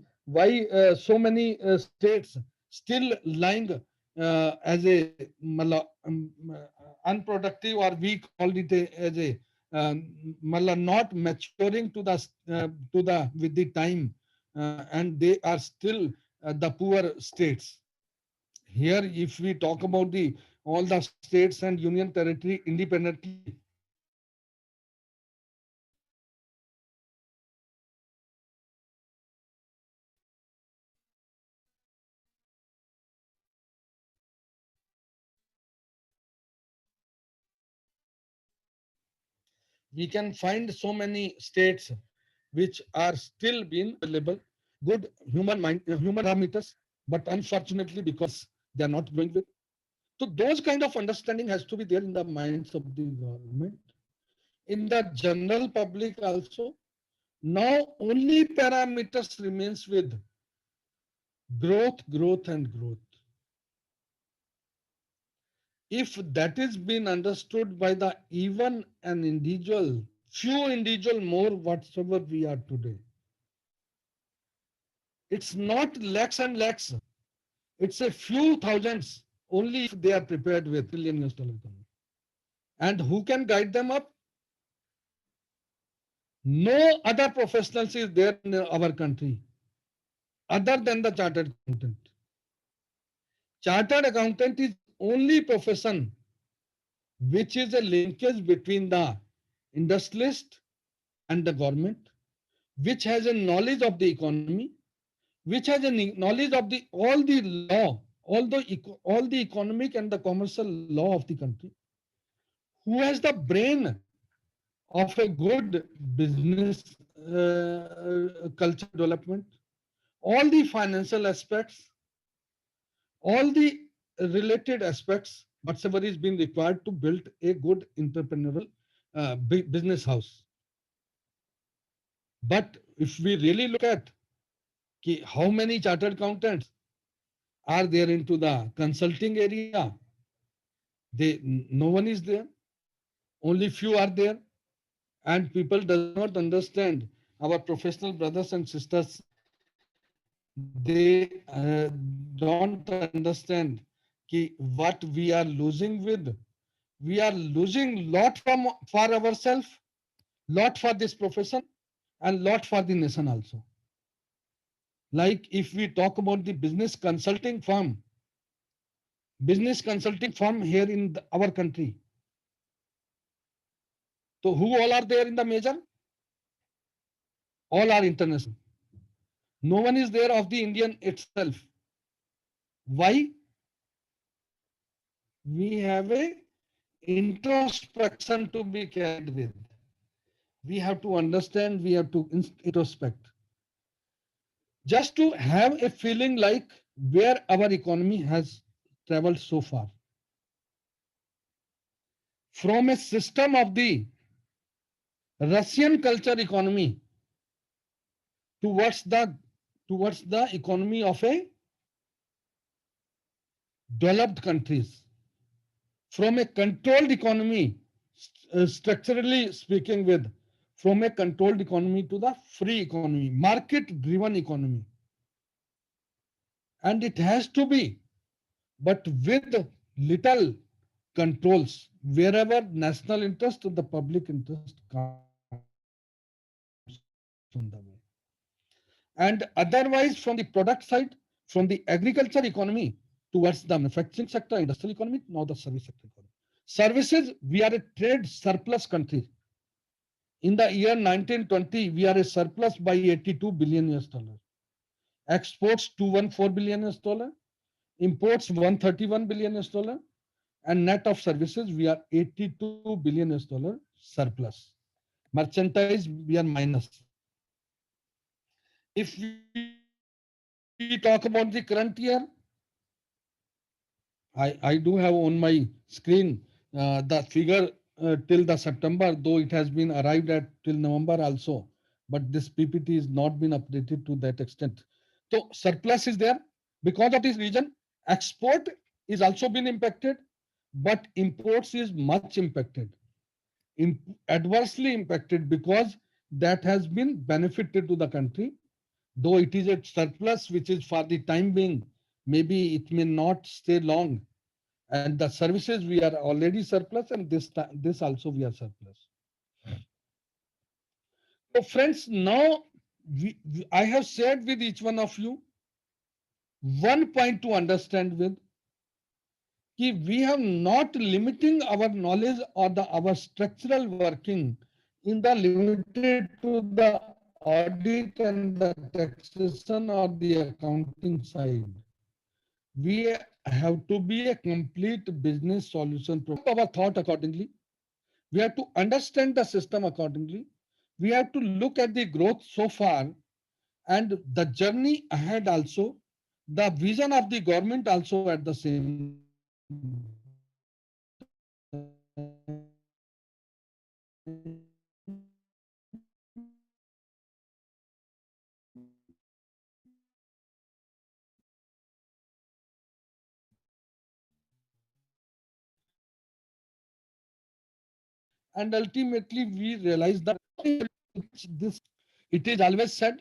so many states still lying as a unproductive, or we call it as a not maturing to the with the time, and they are still the poor states. Here, if we talk about the all the states and union territory independently, we can find so many states which are still being available, good human parameters, but unfortunately because they are not going with. So those kind of understanding has to be there in the minds of the government, in the general public also. Now only parameters remains with growth and growth. If that is being understood by the even an individual, few individual more whatsoever we are today, it's not lakhs and lakhs. It's a few thousands only if they are prepared with $1 trillion economy. And who can guide them up? No other professionals is there in our country other than the chartered accountant. Chartered accountant is only profession which is a linkage between the industrialist and the government, which has a knowledge of the economy, which has a knowledge of the all the law, all the economic and the commercial law of the country, who has the brain of a good business culture development, all the financial aspects, all the related aspects, whatsoever is being required to build a good entrepreneurial business house. But if we really look at how many chartered accountants are there into the consulting area, no one is there. Only few are there, and people does not understand. Our professional brothers and sisters, they don't understand what we are losing with. We are losing lot for ourselves, lot for this profession, and lot for the nation also. Like if we talk about the business consulting firm here in our country. So who all are there in the major? All are international. No one is there of the Indian itself. Why? We have a introspection to be carried with. We have to understand, we have to introspect. Just to have a feeling like where our economy has traveled so far. From a system of the Russian culture economy towards the economy of a developed countries, from a controlled economy, structurally speaking, with from a controlled economy to the free economy, market driven economy. And it has to be, but with little controls wherever national interest or the public interest comes on the way. And otherwise, from the product side, from the agriculture economy towards the manufacturing sector, industrial economy, now the service sector economy. Services, we are a trade surplus country. In the year 1920, we are a surplus by 82 billion US dollar. Exports 214 billion US dollar, imports 131 billion US dollar, and net of services we are 82 billion US dollar surplus. Merchandise we are minus. If we talk about the current year, I do have on my screen the figure till the September, though it has been arrived at till November also, but this PPT is not been updated to that extent. So surplus is there. Because of this reason, export is also been impacted, but imports is much impacted, adversely impacted, because that has been benefited to the country, though it is a surplus which is for the time being, maybe it may not stay long. And the services we are already surplus, and this also we are surplus. So friends, now I have shared with each one of you one point to understand with, we have not limiting our knowledge or our structural working in the limited to the audit and the taxation or the accounting side. We have to be a complete business solution provider. Our thought accordingly. We have to understand the system accordingly. We have to look at the growth so far and the journey ahead also, the vision of the government also at the same time. And ultimately we realize that this, it is always said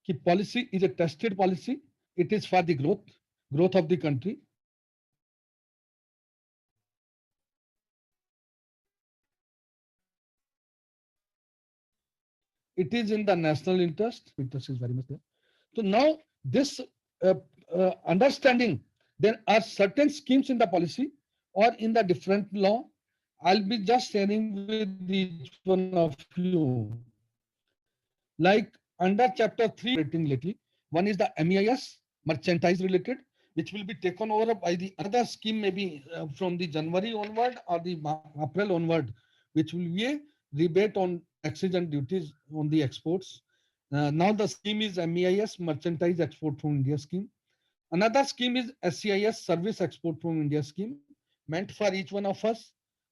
that policy is a tested policy. It is for the growth of the country. It is in the national interest. Interest is very much there. So now this understanding, there are certain schemes in the policy or in the different law. I'll be just sharing with each one of you. Like under chapter 3 rating lately, one is the MEIS, merchandise related, which will be taken over by the other scheme maybe from the January onward or the April onward, which will be a rebate on taxes and duties on the exports. Now the scheme is MEIS, merchandise export from India scheme. Another scheme is SCIS, service export from India scheme, meant for each one of us,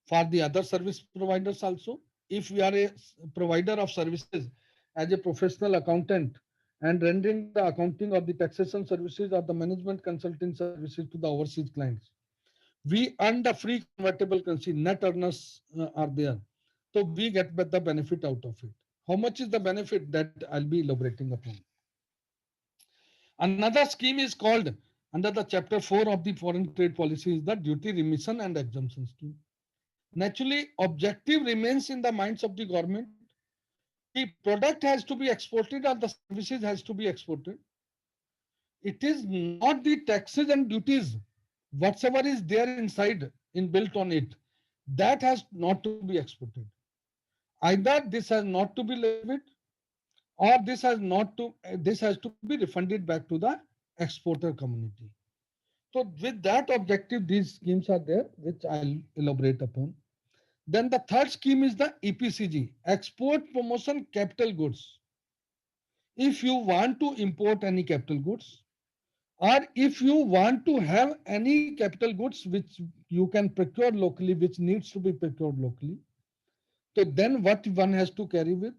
for the other service providers also. If we are a provider of services as a professional accountant and rendering the accounting of the taxation services or the management consulting services to the overseas clients, we earn the free convertible currency, net earners are there. So we get the benefit out of it. How much is the benefit, that I'll be elaborating upon. Another scheme is called, under the chapter 4 of the foreign trade policy, is the duty remission and exemption scheme. Naturally, objective remains in the minds of the government. The product has to be exported or the services has to be exported. It is not the taxes and duties, whatsoever is there inside, inbuilt on it, that has not to be exported. Either this has not to be levied, or this has to be refunded back to the exporter community. So with that objective, these schemes are there, which I'll elaborate upon. Then the third scheme is the EPCG, Export Promotion Capital Goods. If you want to import any capital goods, Or if you want to have any capital goods which you can procure locally, which needs to be procured locally, so then what one has to carry with?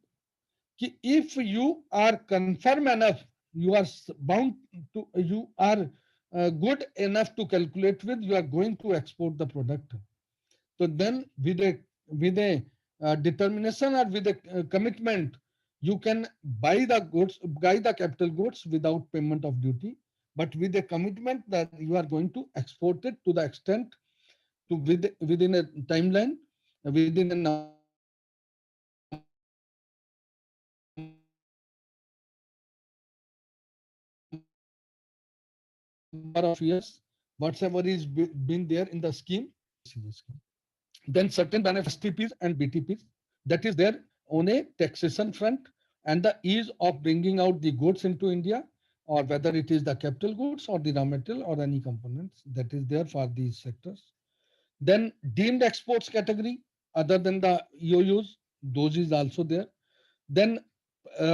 If you are confirm enough, you are bound to, you are good enough to calculate with, you are going to export the product. So then with a determination or with a commitment, you can buy the goods, buy the capital goods without payment of duty, but with a commitment that you are going to export it to the extent to within a timeline, within a number of years, whatsoever is been there in the scheme. Then certain benefits are there in the then certain benefits STPs and BTPs, that is there on a taxation front, and the ease of bringing out the goods into India, or whether it is the capital goods or the raw material or any components, that is there for these sectors. Then deemed exports category, other than the EOUs, those is also there. Then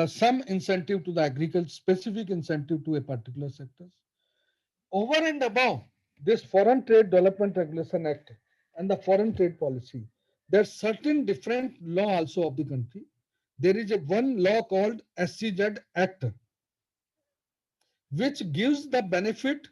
some incentive to the agriculture, specific incentive to a particular sectors. Over and above this Foreign Trade Development Regulation Act and the foreign trade policy, there's certain different law also of the country. There is a one law called SCZ Act, which gives the benefit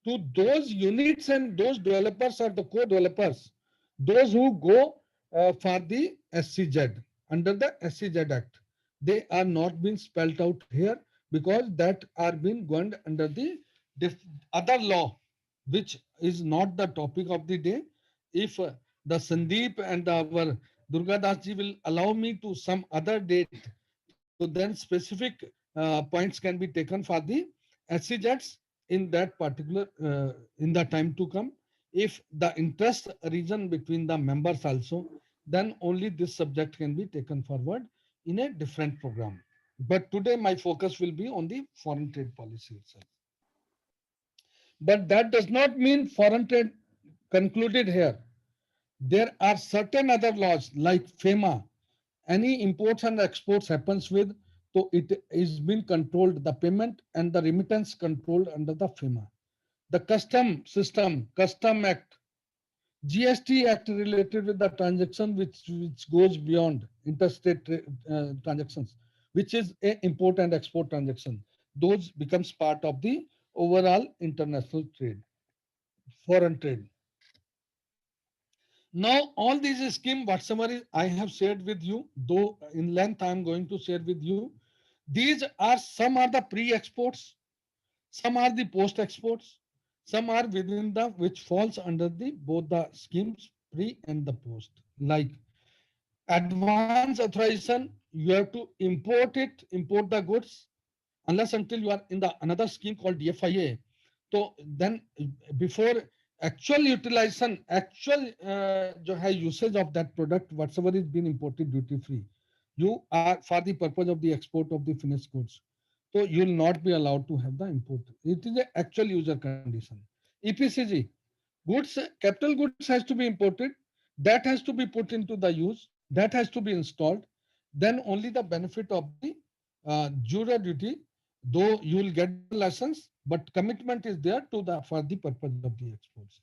to those units and those developers or the co-developers, those who go for the SCZ under the SCZ Act. They are not being spelled out here because that are being governed under the other law, which is not the topic of the day. If the Sandeep and our Durga Das ji will allow me to some other date, so then specific points can be taken for the SCZs in that particular in the time to come. If the interest region between the members also, then only this subject can be taken forward in a different program. But today my focus will be on the foreign trade policy itself. But that does not mean foreign trade concluded here. There are certain other laws like FEMA. Any imports and exports happens with, so it is being controlled, the payment and the remittance controlled under the FEMA. The custom system, custom act, GST act related with the transaction which goes beyond interstate transactions, which is a import and export transaction. Those becomes part of the overall international trade, foreign trade. Now, all these scheme, whatsoever is I have shared with you, though in length I am going to share with you, these are some are the pre-exports, some are the post-exports, some are within the which falls under the both the schemes pre and the post. Like advance authorization, you have to import the goods unless until you are in the another scheme called DFIA. So then before actual utilization, actual जो है usage of that product, whatsoever is being imported duty free, you are for the purpose of the export of the finished goods. So you will not be allowed to have the import. It is the actual user condition. EPCG, goods, capital goods has to be imported. That has to be put into the use. That has to be installed. Then only the benefit of the juror duty, though you will get the license, but commitment is there to the for the purpose of the exports.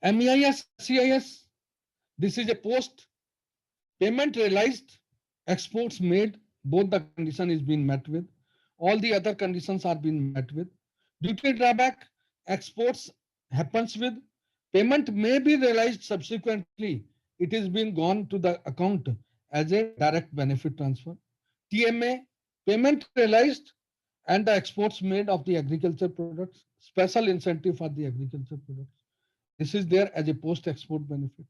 MEIS, SCIS, this is a post payment realized, exports made, both the condition is being met with. All the other conditions are being met with. Duty drawback, exports happens with. Payment may be realized subsequently. It is being gone to the account as a direct benefit transfer. TMA, payment realized and the exports made of the agriculture products, special incentive for the agriculture products. This is there as a post-export benefit.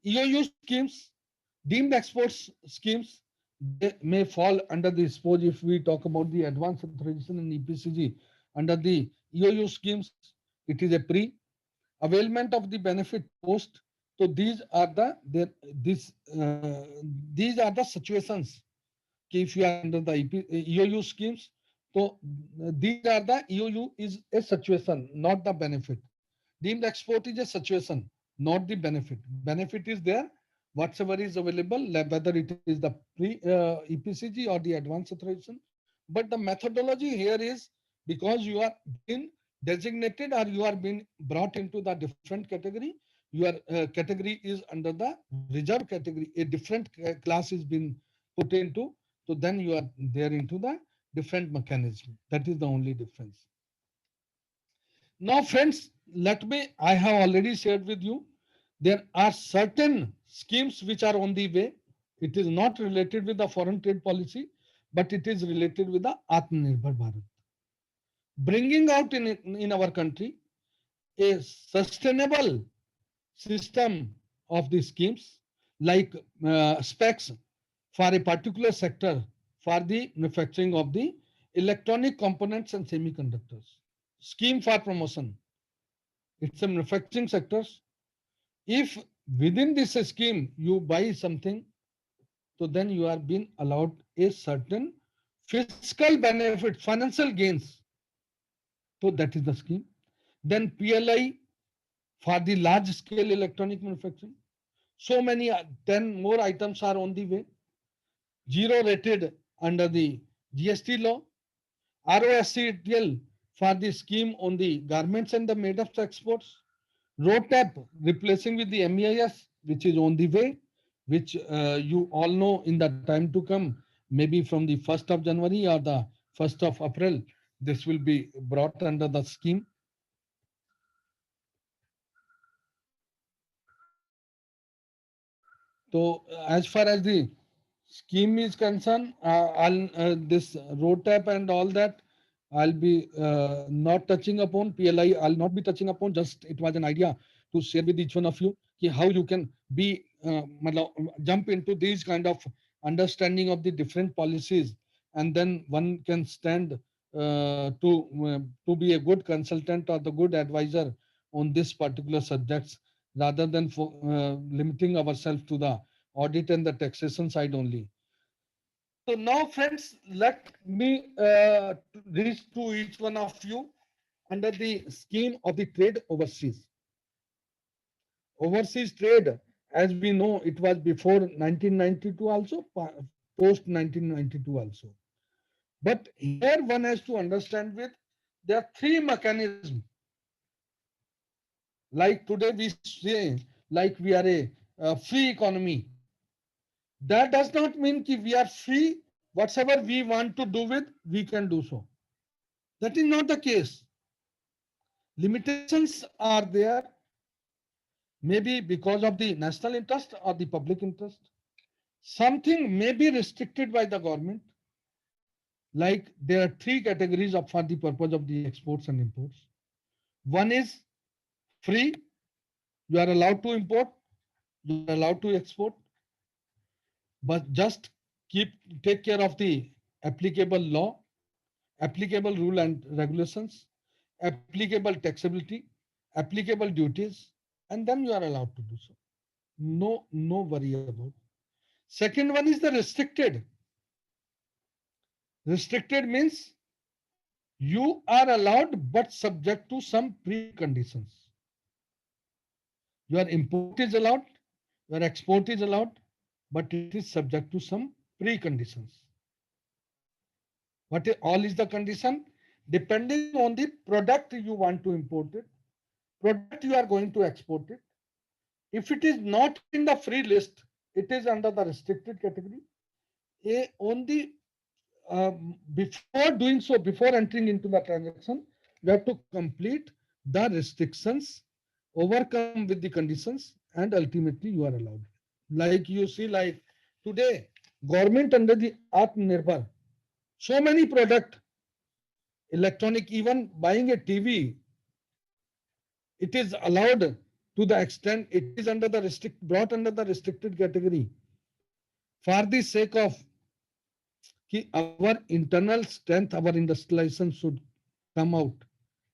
EOU schemes, deemed exports schemes, they may fall under the suppose if we talk about the advanced authorization and EPCG under the EOU schemes, it is a pre availment of the benefit post. So these are these are the situations. If you are under the EOU schemes, so these are the EOU is a situation, not the benefit. Deemed export is a situation, not the benefit. Benefit is there, whatsoever is available, whether it is the pre EPCG or the advanced authorization. But the methodology here is because you are being designated or you are being brought into the different category. Your category is under the reserve category. A different class is being put into. So then you are there into the different mechanism. That is the only difference. Now, friends, I have already shared with you, there are certain schemes which are on the way. It is not related with the foreign trade policy, but it is related with the Atmanirbhar Bharat. Bringing out in our country a sustainable system of the schemes like specs for a particular sector for the manufacturing of the electronic components and semiconductors. Scheme for promotion. It's a manufacturing sectors. If within this scheme you buy something, so then you are being allowed a certain fiscal benefit, financial gains. So that is the scheme. Then PLI for the large scale electronic manufacturing. So many 10 more items are on the way. Zero rated under the GST law. ROSCTL for the scheme on the garments and the made up exports. ROTAP replacing with the MEIS, which is on the way, which you all know in the time to come, maybe from the 1st of January or the 1st of April, this will be brought under the scheme. So as far as the scheme is concerned, this road tap and all that, I'll be not touching upon. PLI, I'll not be touching upon. Just it was an idea to share with each one of you how you can be jump into these kind of understanding of the different policies, and then one can stand to be a good consultant or the good advisor on this particular subjects, rather than for, limiting ourselves to the audit and the taxation side only. So now, friends, let me reach to each one of you under the scheme of the trade overseas. Overseas trade, as we know, it was before 1992 also, post 1992 also. But here one has to understand with there are three mechanisms. Like today we say, like we are a free economy. That does not mean that we are free. Whatever we want to do with, we can do so. That is not the case. Limitations are there, maybe because of the national interest or the public interest. Something may be restricted by the government. Like there are three categories of, for the purpose of the exports and imports. One is free. You are allowed to import. You are allowed to export. But just take care of the applicable law, applicable rule and regulations, applicable taxability, applicable duties, and then you are allowed to do so. No worry about. Second one is the restricted. Restricted means you are allowed but subject to some preconditions. Your import is allowed, your export is allowed, but it is subject to some preconditions. What all is the condition? Depending on the product you want to import it, product you are going to export it. If it is not in the free list, it is under the restricted category. On the before doing so, before entering into the transaction, you have to complete the restrictions, overcome with the conditions, and ultimately you are allowed. Like you see, like today, government under the Atmanirbhar, so many product, electronic, even buying a TV, it is allowed to the extent it is under the brought under the restricted category for the sake of our internal strength, our industrialization should come out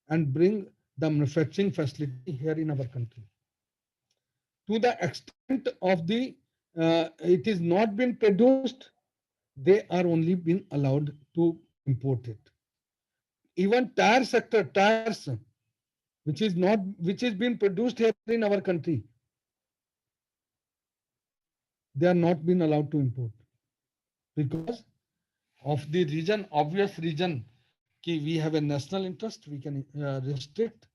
and bring the manufacturing facility here in our country. To the extent of the it is not been produced, they are only been allowed to import it. Even tire sector, tires, which is being produced here in our country, they are not been allowed to import because of the reason, obvious reason, we have a national interest, we can restrict.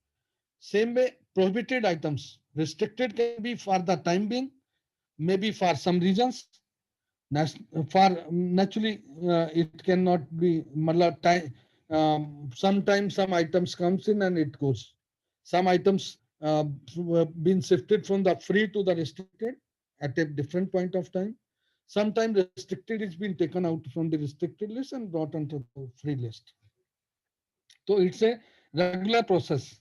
Same way, prohibited items, restricted can be for the time being, maybe for some reasons. For naturally, it cannot be. Time, sometimes some items comes in and it goes. Some items been shifted from the free to the restricted at a different point of time. Sometimes restricted is being taken out from the restricted list and brought onto the free list. So it's a regular process.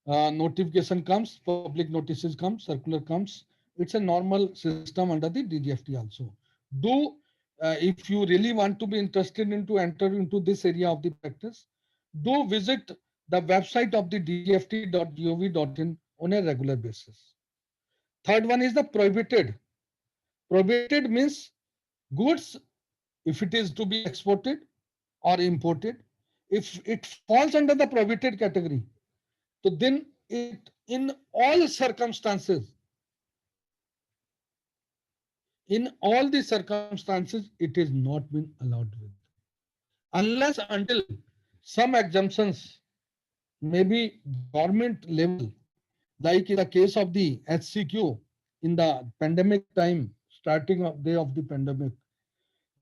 Notification comes, public notices come, circular comes. It's a normal system under the DGFT also. Do if you really want to be interested into enter into this area of the practice, do visit the website of the dgft.gov.in on a regular basis. Third one is the prohibited. Prohibited means goods, if it is to be exported or imported, if it falls under the prohibited category, so then it in all circumstances, in all the circumstances, it is not been allowed with. Unless until some exemptions may be government level, like in the case of the HCQ in the pandemic time, starting of day of the pandemic,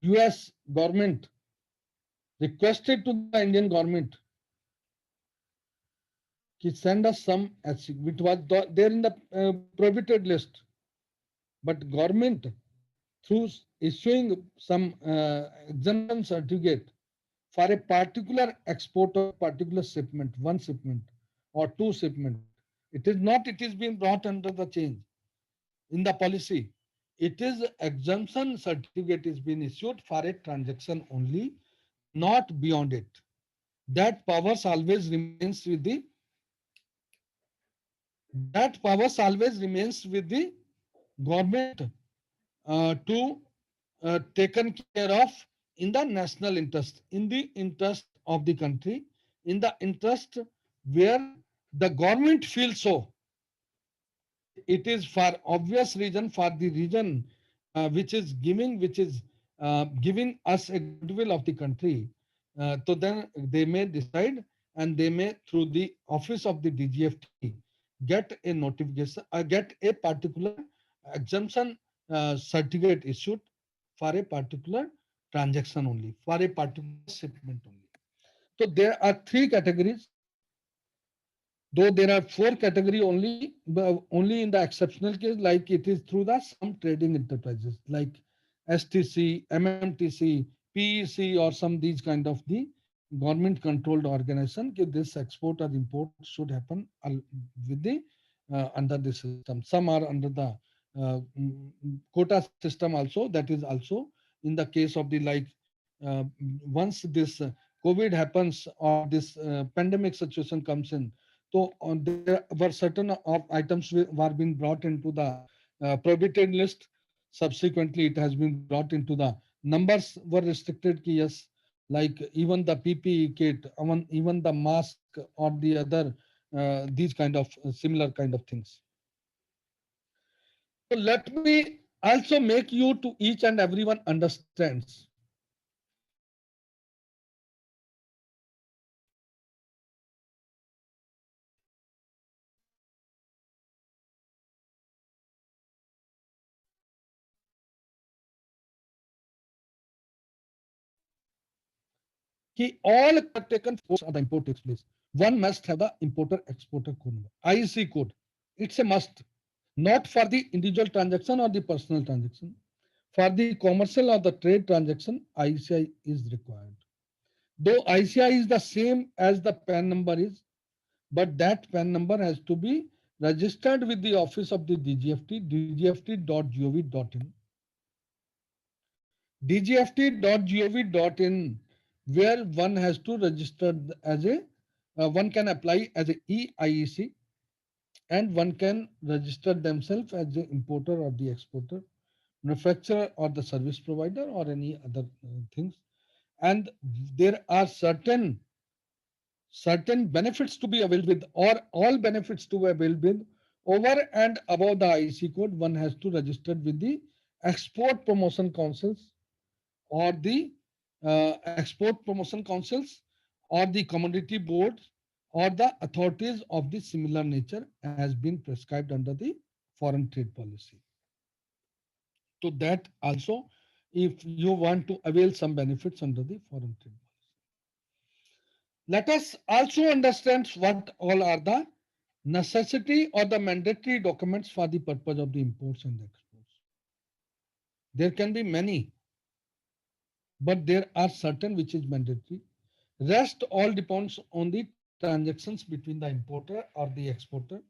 US government requested to the Indian government to send us some HCQ, which was there in the prohibited list. But government through issuing some exemption certificate for a particular export or particular shipment, one shipment or two shipment. It is not, it is being brought under the change in the policy. It is exemption certificate is being issued for a transaction only, not beyond it. That powers always remains with the government to taken care of in the national interest, in the interest of the country, in the interest where the government feels so. It is for obvious reason, for the reason which is giving us a goodwill of the country. So then they may decide and they may through the office of the DGFT get a notification, get a particular exemption certificate issued for a particular transaction only, for a particular shipment only. So there are three categories, though there are four category only, but only in the exceptional case, like it is through the some trading enterprises like STC, MMTC, PEC, or some these kind of the government controlled organization. This export or import should happen with the under the system. Some are under the quota system also. That is also in the case of the like once this COVID happens or this pandemic situation comes in. So there were certain of items were being brought into the prohibited list. Subsequently, it has been brought into the numbers were restricted. Yes, like even the PPE kit, even the mask or the other these kind of similar kind of things. So let me also make you to each and everyone understands कि all taken force or the import takes place. One must have the importer exporter code number, IEC code. It's a must, not for the individual transaction or the personal transaction. For the commercial or the trade transaction, ICI is required. Though ICI is the same as the PAN number is, but that PAN number has to be registered with the office of the DGFT, dgft.gov.in. dgft.gov.in, where one has to register as a, one can apply as a EIEC and one can register themselves as the importer or the exporter, manufacturer or the service provider or any other things. And there are certain benefits to be availed with or all benefits to be availed with over and above the IEC code. One has to register with the export promotion councils or the export promotion councils or the commodity board or the authorities of the similar nature as been prescribed under the foreign trade policy. So that also, if you want to avail some benefits under the foreign trade policy. Let us also understand what all are the necessity or the mandatory documents for the purpose of the imports and exports. There can be many, but there are certain which is mandatory. Rest all depends on the transactions between the importer or the exporter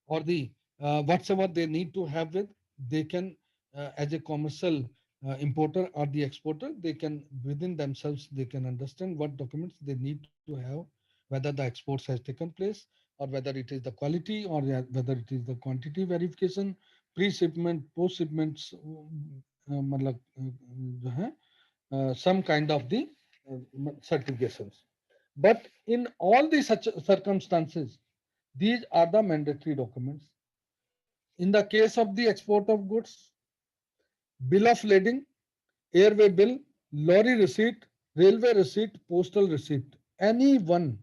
or the whatsoever they need to have with. They can, as a commercial importer or the exporter, they can within themselves they can understand what documents they need to have, whether the exports has taken place or whether it is the quality or whether it is the quantity verification, pre-shipment, post-shipments, मतलब, जो है, some kind of the certifications. But in all these such circumstances, these are the mandatory documents. In the case of the export of goods, bill of lading, airway bill, lorry receipt, railway receipt, postal receipt, any one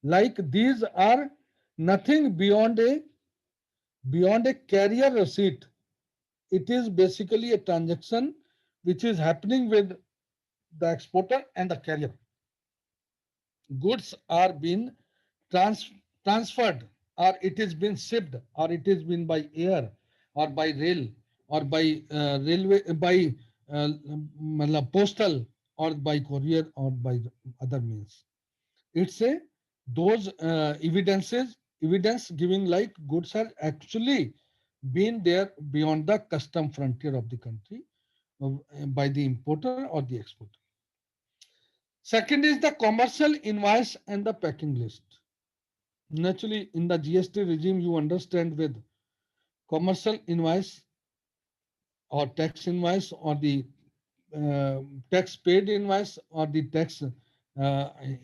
like these are nothing beyond a carrier receipt. It is basically a transaction which is happening with the exporter and the carrier. Goods are being transferred, or it is been shipped, or it is been by air or by rail or by railway, by postal or by courier or by other means. It's a those evidence giving like goods have actually been there beyond the custom frontier of the country by the importer or the exporter. Second is the commercial invoice and the packing list. Naturally, in the GST regime, you understand with commercial invoice or tax invoice or the tax paid invoice or the tax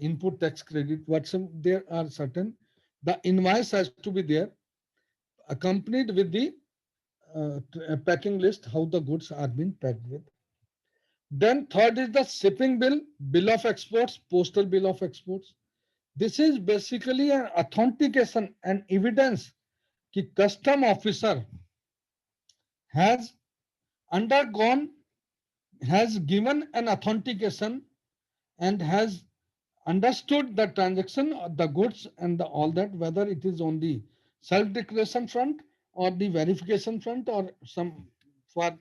input tax credit, whatsoever there are certain, the invoice has to be there accompanied with the packing list, how the goods are being packed with. Then third is the shipping bill, bill of exports, postal bill of exports. This is basically an authentication and evidence that custom officer has undergone, has given an authentication and has understood the transaction of the goods and all that, whether it is on the self-declaration front or the verification front or some for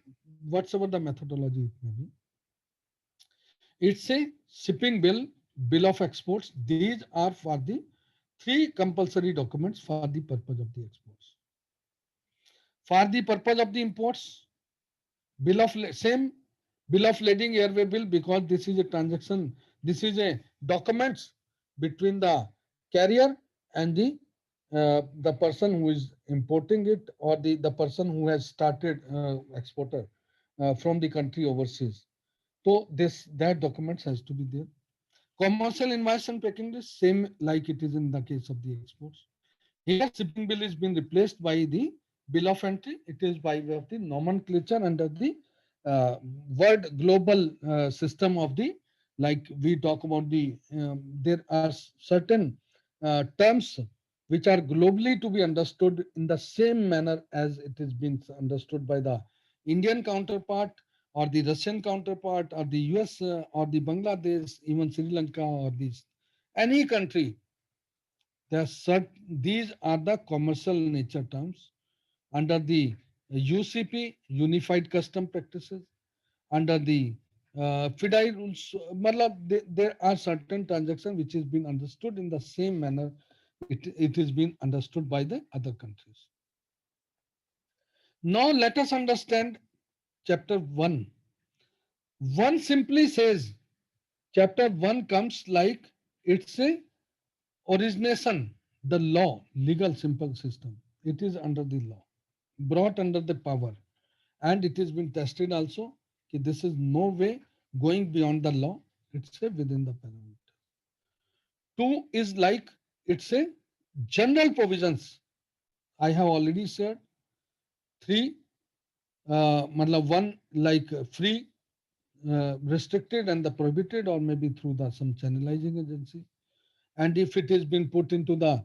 whatsoever the methodology it may be. It's a shipping bill, bill of exports. These are for the three compulsory documents for the purpose of the exports. For the purpose of the imports, bill of same bill of lading, airway bill, because this is a transaction, this is a documents between the carrier and the person who is importing it or the person who has started exporter from the country overseas. So that documents has to be there. Commercial invoice and packing list, same like it is in the case of the exports. Here, shipping bill is being replaced by the bill of entry. It is by way of the nomenclature under the word global system of the, like we talk about the, there are certain terms which are globally to be understood in the same manner as it is being understood by the Indian counterpart or the Russian counterpart or the US or the Bangladesh, even Sri Lanka or these, any country. These are the commercial nature terms under the UCP, Unified Custom Practices, under the FIDI rules. There are certain transactions which is being understood in the same manner it is being understood by the other countries. Now let us understand chapter 1. 1 simply says, chapter 1 comes like it's a origination, the law, legal simple system. It is under the law, brought under the power, and it has been tested also. This is no way going beyond the law. It's a within the parameter. 2 is like it's a general provisions. I have already said. 3, 1 like free restricted and the prohibited, or maybe through the some channelizing agency. And if it has been put into the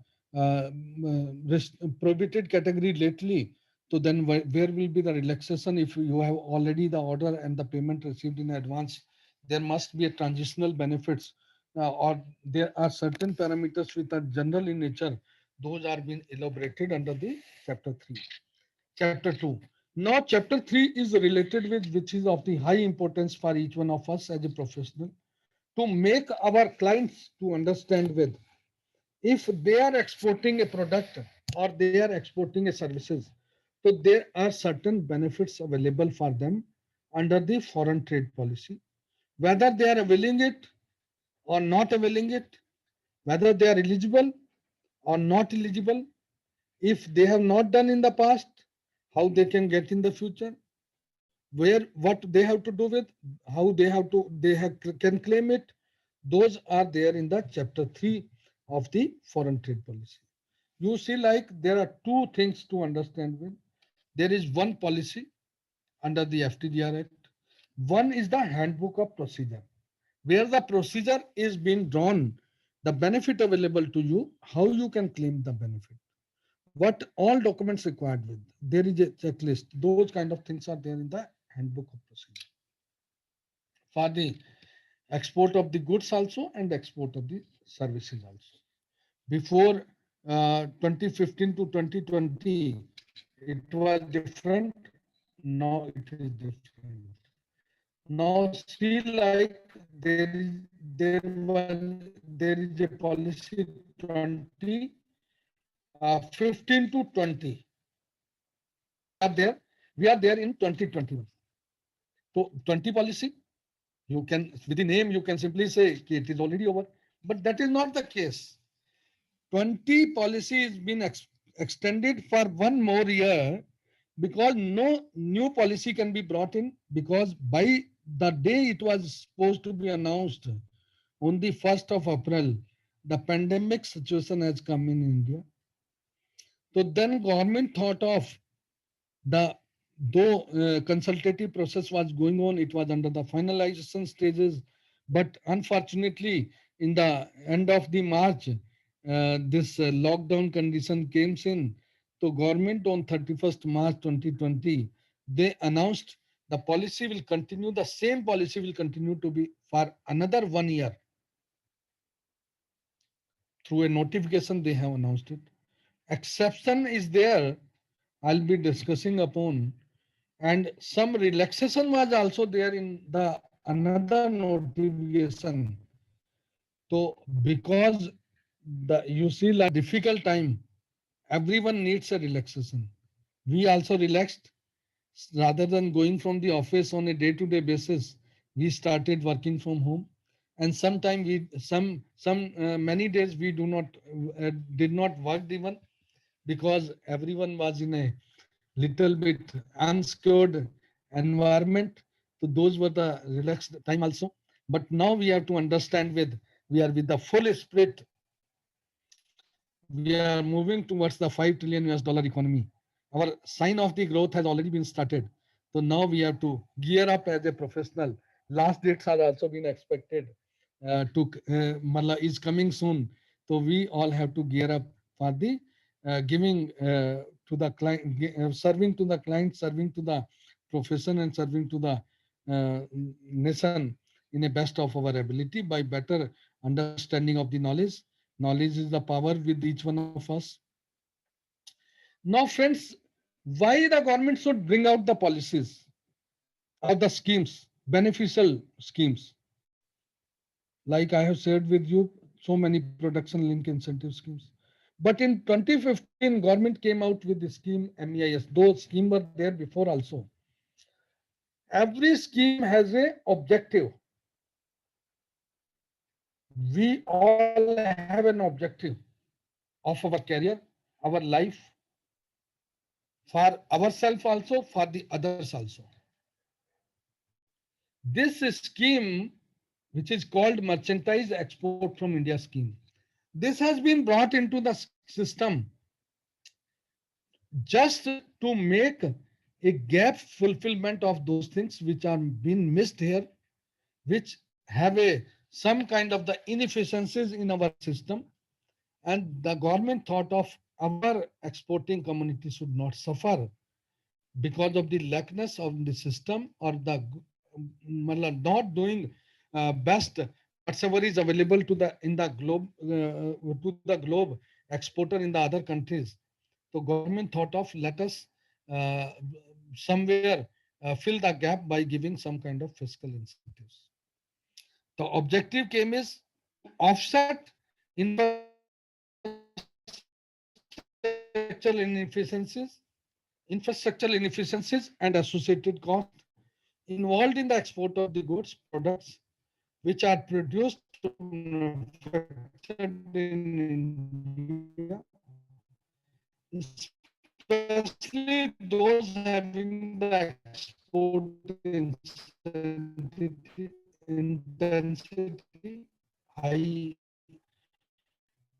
prohibited category lately, so then where will be the relaxation? If you have already the order and the payment received in advance, there must be a transitional benefits, or there are certain parameters which are general in nature. Those are being elaborated under the chapter 3. Chapter 2. Now chapter 3 is related with, which is of the high importance for each one of us as a professional, to make our clients to understand with, if they are exporting a product or they are exporting a services, so there are certain benefits available for them under the foreign trade policy, whether they are availing it or not availing it, whether they are eligible or not eligible, if they have not done in the past, how they can get in the future, where what they have to do with, how they have to can claim it. Those are there in the chapter 3 of the foreign trade policy. You see, like there are two things to understand with. There is one policy under the FTDR Act. One is the handbook of procedure, where the procedure is being drawn, the benefit available to you, how you can claim the benefit, what all documents required with. There is a checklist. Those kind of things are there in the handbook of procedure. For the export of the goods also and export of the services also. Before 2015 to 2020, it was different. Now it is different. Now see, like there is a policy 15 to 20. Are there? We are there in 2021. So 20 policy, you can with the name you can simply say it is already over, but that is not the case. 20 policy is been extended for one more year, because no new policy can be brought in, because by the day it was supposed to be announced on the 1st of April, the pandemic situation has come in India. So then government thought of the, though consultative process was going on, it was under the finalization stages, but unfortunately in the end of the March, this lockdown condition came in. So government on 31st March 2020, they announced the policy will continue, the same policy will continue to be for another 1 year. Through a notification they have announced it. Exception is there, I'll be discussing upon, and some relaxation was also there in the another notification. So because the you see like difficult time, everyone needs a relaxation. We also relaxed, rather than going from the office on a day-to-day basis. We started working from home, and sometime we many days we did not work even, because everyone was in a little bit unsecured environment. So those were the relaxed time also. But now we have to understand with, we are with the full spirit. We are moving towards the $5 trillion US economy. Our sign of the growth has already been started. So now we have to gear up as a professional. Last dates are also been expected is coming soon. So we all have to gear up for the giving to the client, serving to the client, serving to the profession, and serving to the nation in a best of our ability by better understanding of the knowledge. Knowledge is the power with each one of us. Now, friends, why the government should bring out the policies or the schemes, beneficial schemes? Like I have shared with you, so many production link incentive schemes. But in 2015, government came out with the scheme MEIS. Those schemes were there before also. Every scheme has a objective. We all have an objective of our career, our life, for ourselves also, for the others also. This scheme, which is called Merchandise Export from India scheme, this has been brought into the system just to make a gap fulfillment of those things which are being missed here which have some kind of the inefficiencies in our system, and the government thought of our exporting community should not suffer because of the lackness of the system or the not doing best whatever is available to the in the globe to the globe exporter in the other countries. So government thought of let us uh, somewhere fill the gap by giving some kind of fiscal incentives. The objective came is to offset infrastructural inefficiencies and associated costs involved in the export of the goods products which are produced in India, especially those having the export intensity, high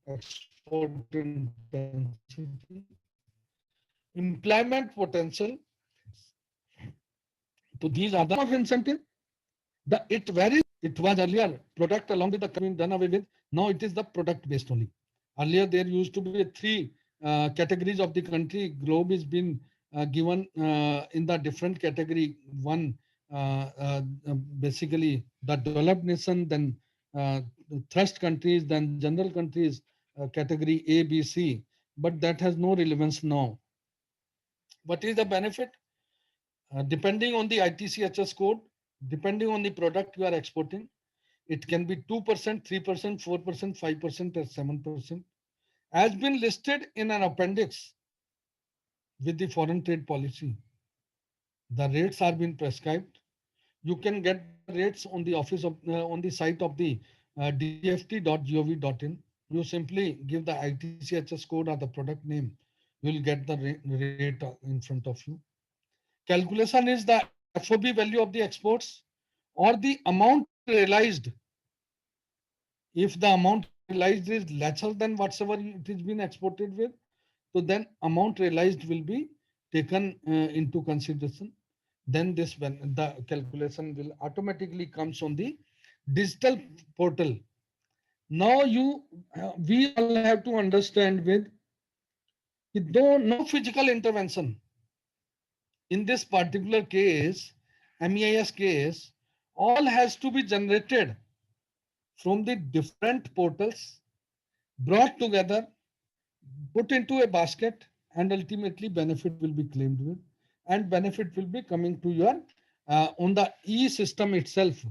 export intensity, employment potential. So these are the of incentive. It varies. It was earlier product along with the being done away with. Now it is the product based only. Earlier there used to be three categories of the country. Globe is been given in the different category. One basically the developed nation, then the thirst countries, then general countries category A, B, C. But that has no relevance now. What is the benefit? Depending on the ITCHS code, depending on the product you are exporting, it can be 2%, 3%, 4%, 5%, or 7%. As been listed in an appendix with the foreign trade policy, the rates are being prescribed. You can get the rates on the office of on the site of the dgft.gov.in. You simply give the ITCHS code or the product name. You will get the rate in front of you. Calculation is the FOB value of the exports or the amount realized. If the amount realized is lesser than whatever it is been exported with, so then amount realized will be taken into consideration. Then this when the calculation will automatically comes on the digital portal. Now we all have to understand with no physical intervention. In this particular case, MEIS case, all has to be generated from the different portals, brought together, put into a basket, and ultimately benefit will be claimed with, and benefit will be coming to your on the e-system itself.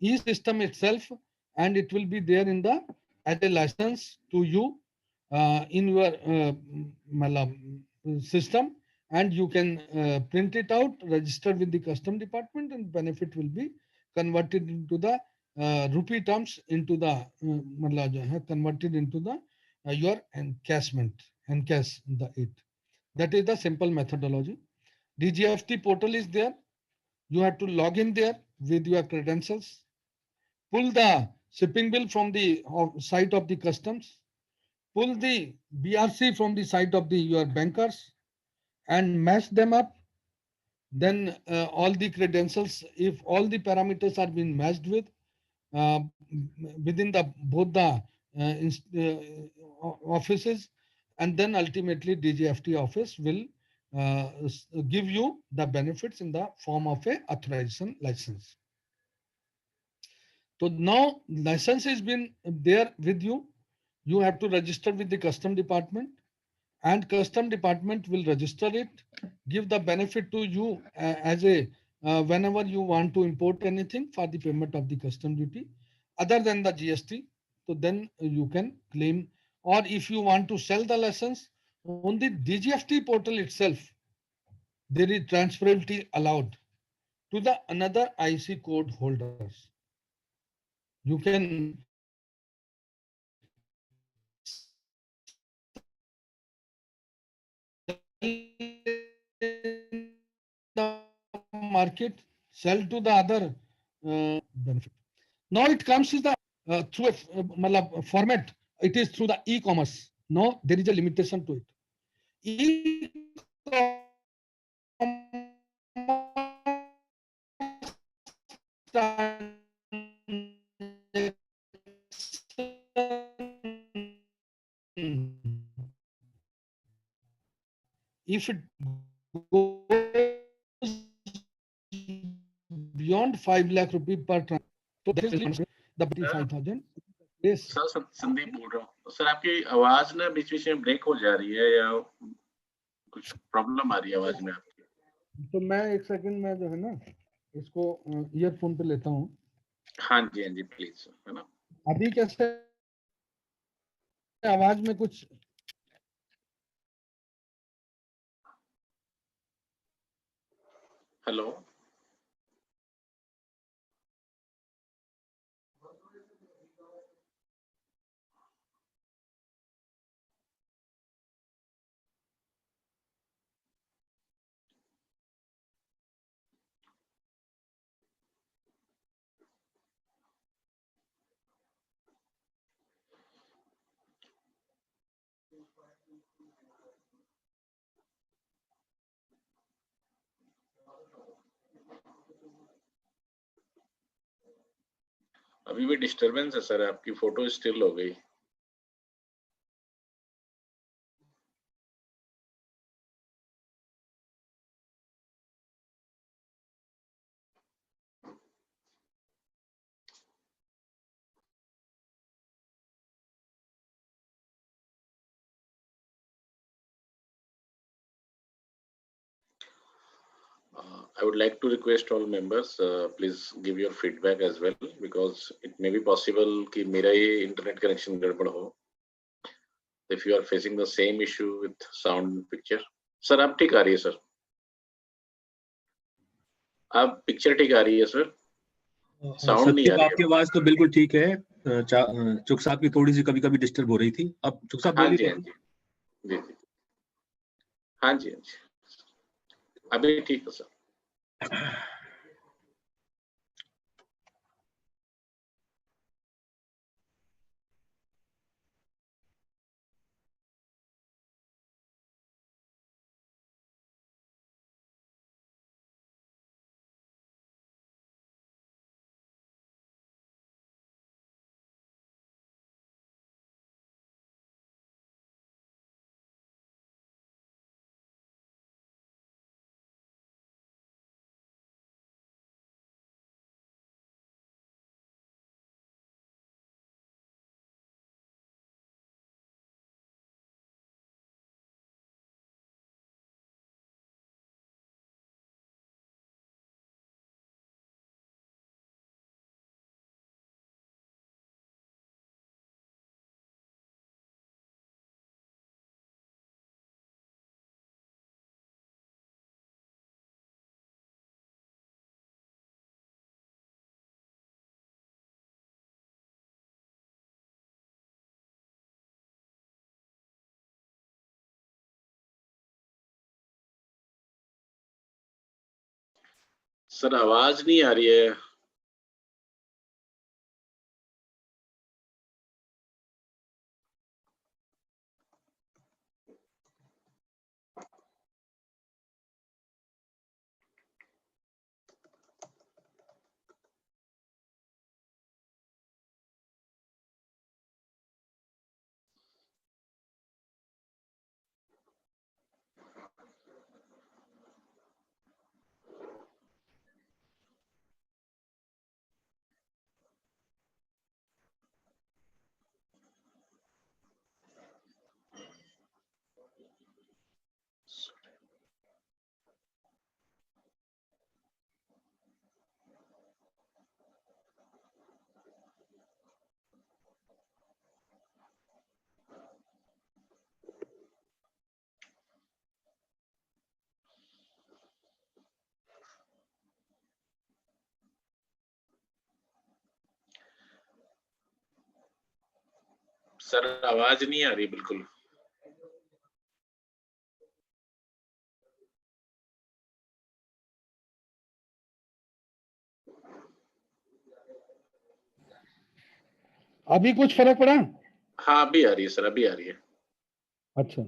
E-system itself, and it will be there in the as a license to you in your system, and you can print it out, register with the custom department, and benefit will be converted into the rupee terms into the converted into the your encashment, encash the it. That is the simple methodology. DGFT portal is there. You have to log in there with your credentials, pull the shipping bill from the site of the customs, pull the BRC from the site of the your bankers, and match them up. Then all the credentials, if all the parameters are being matched with uh, within the both the offices, and then ultimately DGFT office will give you the benefits in the form of a authorization license. So now license has been there with you. You have to register with the custom department, and custom department will register it, give the benefit to you as a whenever you want to import anything for the payment of the custom duty other than the GST. So then you can claim, or if you want to sell the license on the DGFT portal itself, there is transferability allowed to the another IC code holders. You can market, sell to the other benefit. Now it comes to the through a format. It is through the e-commerce. No, there is a limitation to it. E-commerce if it goes beyond 5 lakh rupee per transaction, so that is the 25,000. Yes. Sir Sandeep बोल रहा हूँ sir, आपकी आवाज ना बीच बीच में break हो जा रही है या कुछ प्रॉब्लम आ रही है आवाज में आपकी? तो मैं एक सेकंड में जो है ना इसको ईयरफोन पे लेता हूँ। हाँ जी प्लीज, है ना। अभी कैसे आवाज में कुछ? हेलो, अभी भी डिस्टरबेंस है सर, आपकी फोटो स्टिल हो गई। I would like to request all members, please give your feedback as well, because it may be possible कि मेरा ही internet connection गड़बड़ हो। If you are facing the same issue with sound and picture, sir आप ठीक आ रही है sir? आप picture ठीक आ रही है सर? साउंड नहीं आ रही है। आपकी आवाज तो बिल्कुल ठीक है। चुक साहब की थोड़ी सी कभी-कभी डिस्टर्ब हो रही थी। अब चुक साहब बोलिए। हाँ जी। हाँ जी अभी ठीक है सर। सर आवाज नहीं आ रही है। सर आवाज नहीं आ रही बिल्कुल। अभी कुछ फर्क पड़ा? हाँ अभी आ रही है सर, अभी आ रही है। अच्छा,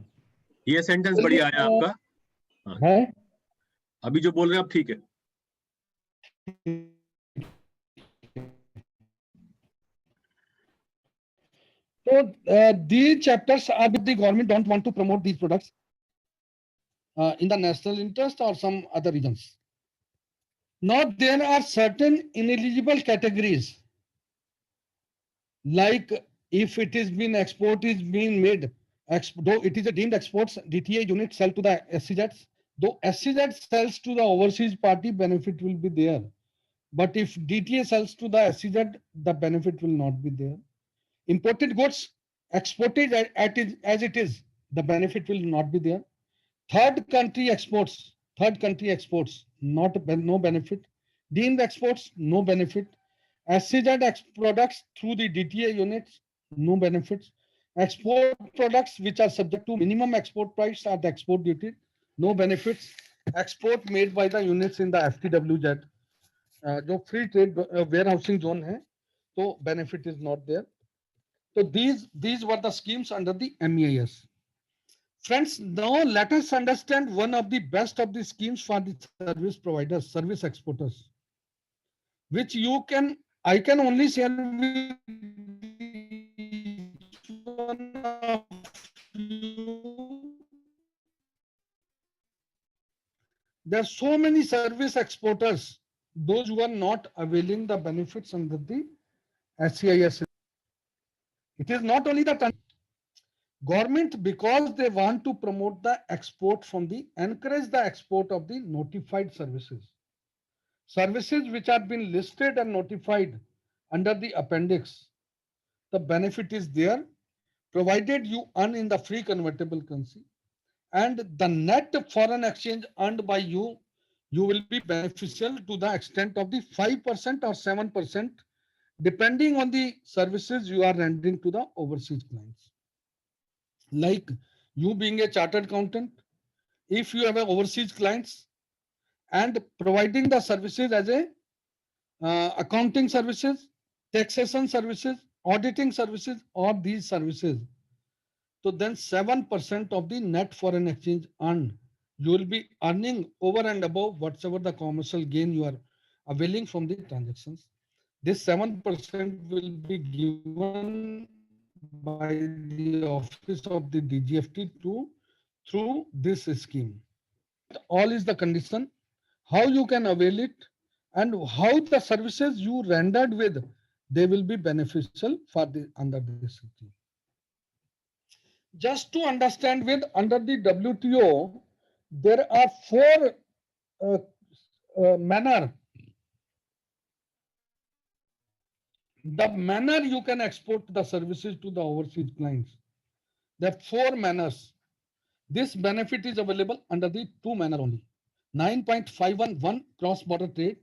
ये सेंटेंस बढ़िया है आपका। है अभी जो बोल रहे हैं आप ठीक है। So these chapters are, the government don't want to promote these products. in the national interest or some other reasons. Now, there are certain ineligible categories, like if it is being export is being made, though it is a deemed exports, DTA unit sell to the SCZs. Though SCZ sells to the overseas party, benefit will be there. But if DTA sells to the SCZ, the benefit will not be there. Imported goods exported as it is, the benefit will not be there. Third country exports, no benefit. Deemed exports, no benefit. SCZ products through the DTA units, no benefits. Export products which are subject to minimum export price at the export duty, no benefits. Export made by the units in the FTWZ, जो free trade warehousing zone है, so benefit is not there. So these were the schemes under the MEIS. Friends, now let us understand one of the best of the schemes for the service providers, service exporters, which I can only share with each one of you. There are so many service exporters, those who are not availing the benefits under the SCIS. It is not only the government, because they want to promote the export encourage the export of the notified services. Services which have been listed and notified under the appendix, the benefit is there, provided you earn in the free convertible currency. And the net foreign exchange earned by you will be beneficial to the extent of the 5% or 7%, depending on the services you are rendering to the overseas clients. Like you being a chartered accountant, if you have overseas clients and providing the services as a accounting services, taxation services, auditing services, or these services, so then 7% of the net foreign exchange earned, you will be earning over and above whatever the commercial gain you are availing from the transactions. This 7% will be given by the office of the DGFT through this scheme. All is the condition, how you can avail it, and how the services you rendered with, they will be beneficial for under this scheme. Just to understand, with under the WTO, there are four manner. The manner you can export the services to the overseas clients. There are four manners. This benefit is available under the two manner only. 9.511 cross-border trade,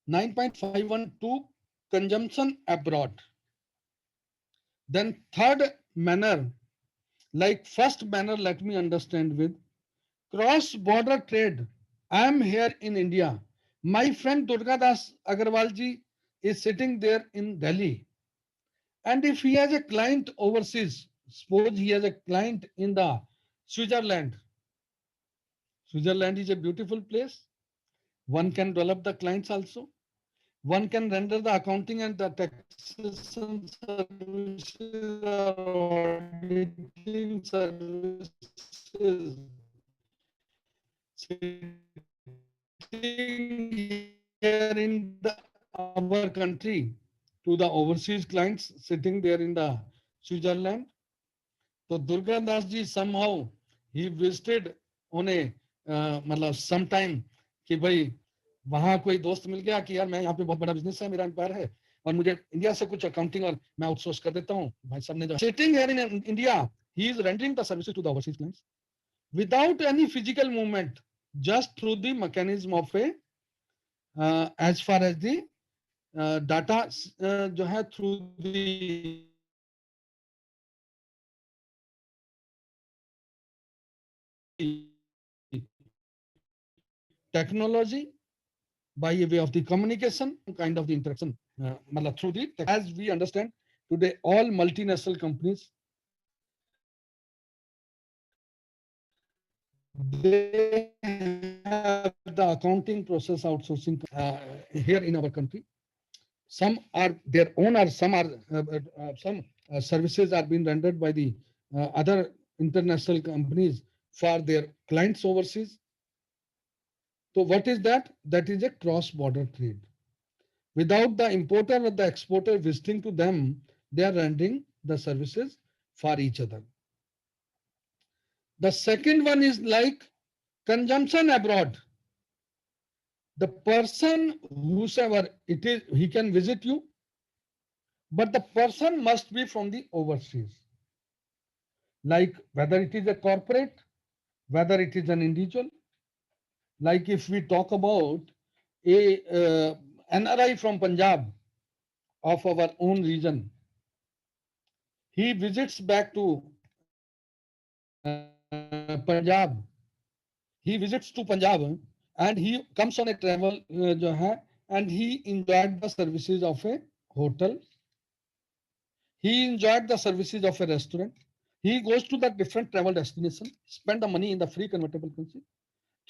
9.512 consumption abroad. Then third manner, like first manner, let me understand with cross-border trade. I am here in India. My friend Durga Das Agarwal ji is sitting there in Delhi. And if he has a client overseas, suppose he has a client in the Switzerland. Switzerland is a beautiful place. One can develop the clients also. One can render the accounting and the taxation services or auditing services sitting here in our country to the overseas clients sitting there in the Switzerland. So Durga Das ji somehow he visited on a sometime कि भाई वहां कोई दोस्त मिल गया कि यार मैं यहाँ पे बहुत बड़ा बिजनेस है, मेरा एम्पायर है और मुझे इंडिया से कुछ अकाउंटिंग और मैं आउटसोर्स कर देता हूँ. भाई साहब ने जो sitting here in India, he is rendering the services to the overseas clients without any physical movement, just through the mechanism of a as far as the data जो है through the technology, by way of the communication, kind of the interaction, through the, as we understand today, all multinational companies, they have the accounting process outsourcing here in our country. Some are their own, or some are some services are being rendered by the other international companies for their clients overseas. So what is that? That is a cross-border trade. Without the importer or the exporter visiting to them, they are rendering the services for each other. The second one is like consumption abroad. The person, whosoever it is, he can visit you, but the person must be from the overseas. Like whether it is a corporate, whether it is an individual. Like if we talk about a NRI from Punjab of our own region, he visits back to Punjab. He visits to Punjab and he comes on a travel and he enjoyed the services of a hotel. He enjoyed the services of a restaurant. He goes to the different travel destination, spend the money in the free convertible currency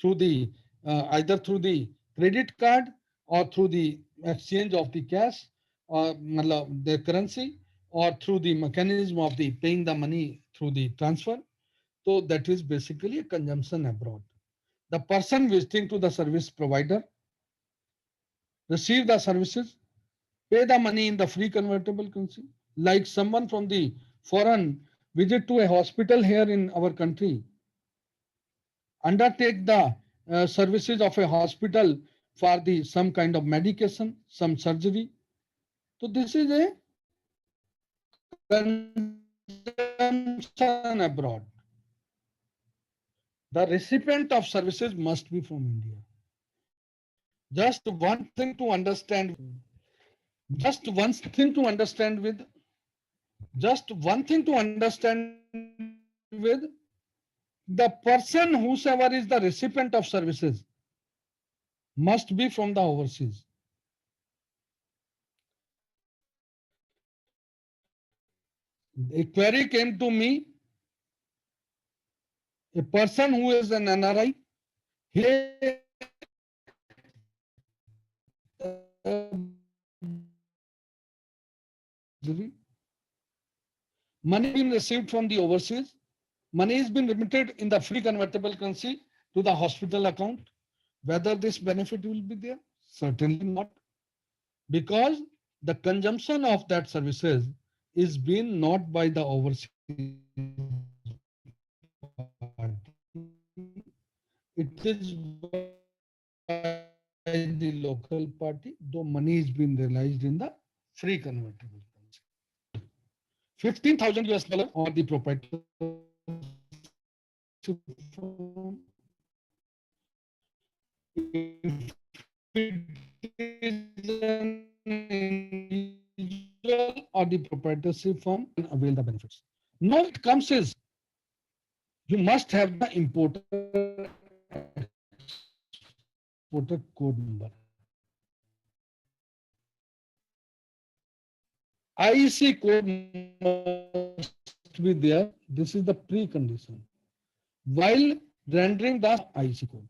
through the either through the credit card or through the exchange of the cash or the currency or through the mechanism of the paying the money through the transfer. So that is basically a consumption abroad. The person visiting to the service provider receive the services, pay the money in the free convertible currency. Like someone from the foreign visit to a hospital here in our country, undertake the services of a hospital for the some kind of medication, some surgery. So this is a consumption abroad. The recipient of services must be from India. Just one thing to understand. Just one thing to understand with. Just one thing to understand with. The person whosoever is the recipient of services must be from the overseas. A query came to me, a person who is an NRI, he money being received from the overseas, money is being remitted in the free convertible currency to the hospital account. Whether this benefit will be there? Certainly not. Because the consumption of that services is being not by the overseas party, it is by the local party, though money is being realized in the free convertible currency. 15,000 US dollar or the proprietor or the proprietorship firm can avail the benefits. No, it comes is you must have the importer code number. IEC code must be there. This is the precondition. While rendering the IEC code.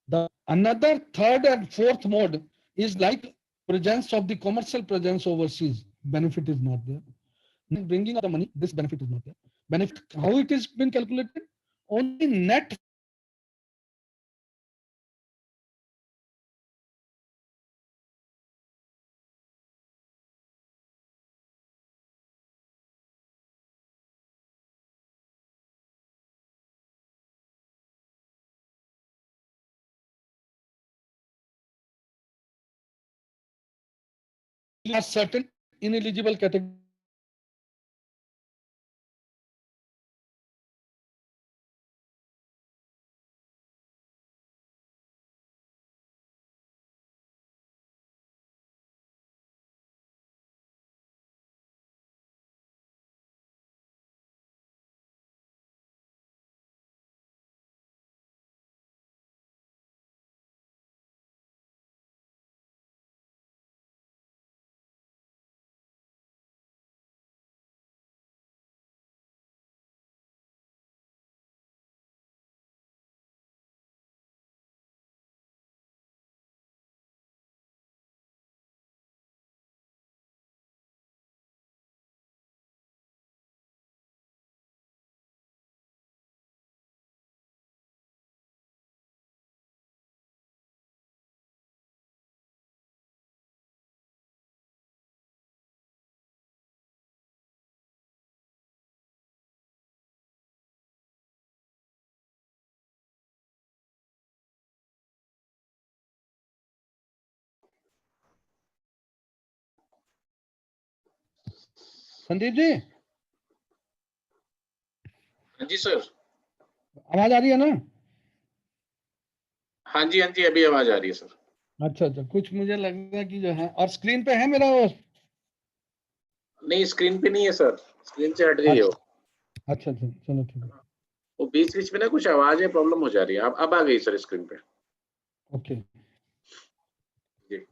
The another third and fourth mode is like presence of the commercial presence overseas. Benefit is not there. Bringing of the money, this benefit is not there. Benefit, how it is been calculated? Only net certain ineligible category Sandeep ji, हाँ जी sir. आवाज आ रही है ना? हाँ जी अभी आवाज आ रही है सर। अच्छा अच्छा, कुछ मुझे लगा कि जो है, और स्क्रीन पे है मेरा वो। नहीं स्क्रीन पे नहीं है सर, स्क्रीन से हट गई है वो। अच्छा अच्छा, चलो ठीक है, वो बीच बीच में ना कुछ आवाज में प्रॉब्लम हो जा रही है। अब आ गई सर स्क्रीन पे। ओके। जी।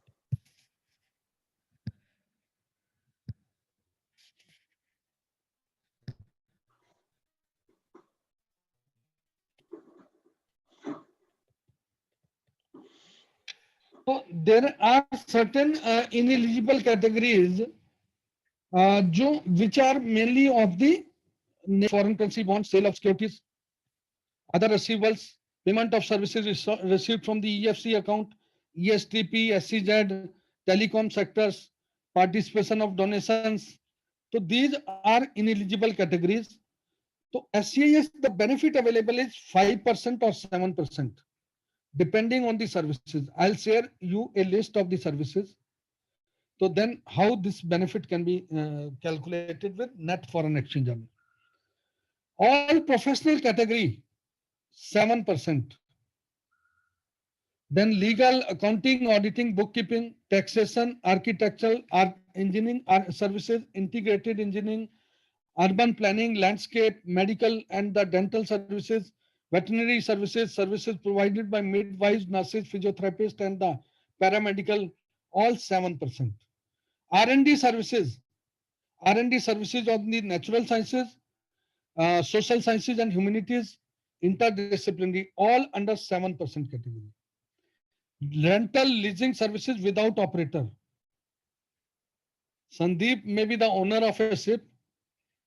So there are certain ineligible categories which are mainly of the foreign currency bonds, sale of securities, other receivables, payment of services received from the EFC account, ESTP, SCZ, telecom sectors, participation of donations. So these are ineligible categories. So SCIS, the benefit available is 5% or 7%. Depending on the services. I'll share you a list of the services. So then how this benefit can be calculated with net foreign exchange. All professional category, 7%. Then legal, accounting, auditing, bookkeeping, taxation, architectural, engineering services, integrated engineering, urban planning, landscape, medical and the dental services, veterinary services, services provided by midwives, nurses, physiotherapists, and the paramedical, all 7%. R&D services on the natural sciences, social sciences and humanities, interdisciplinary, all under 7% category. Rental leasing services without operator. Sandeep may be the owner of a ship.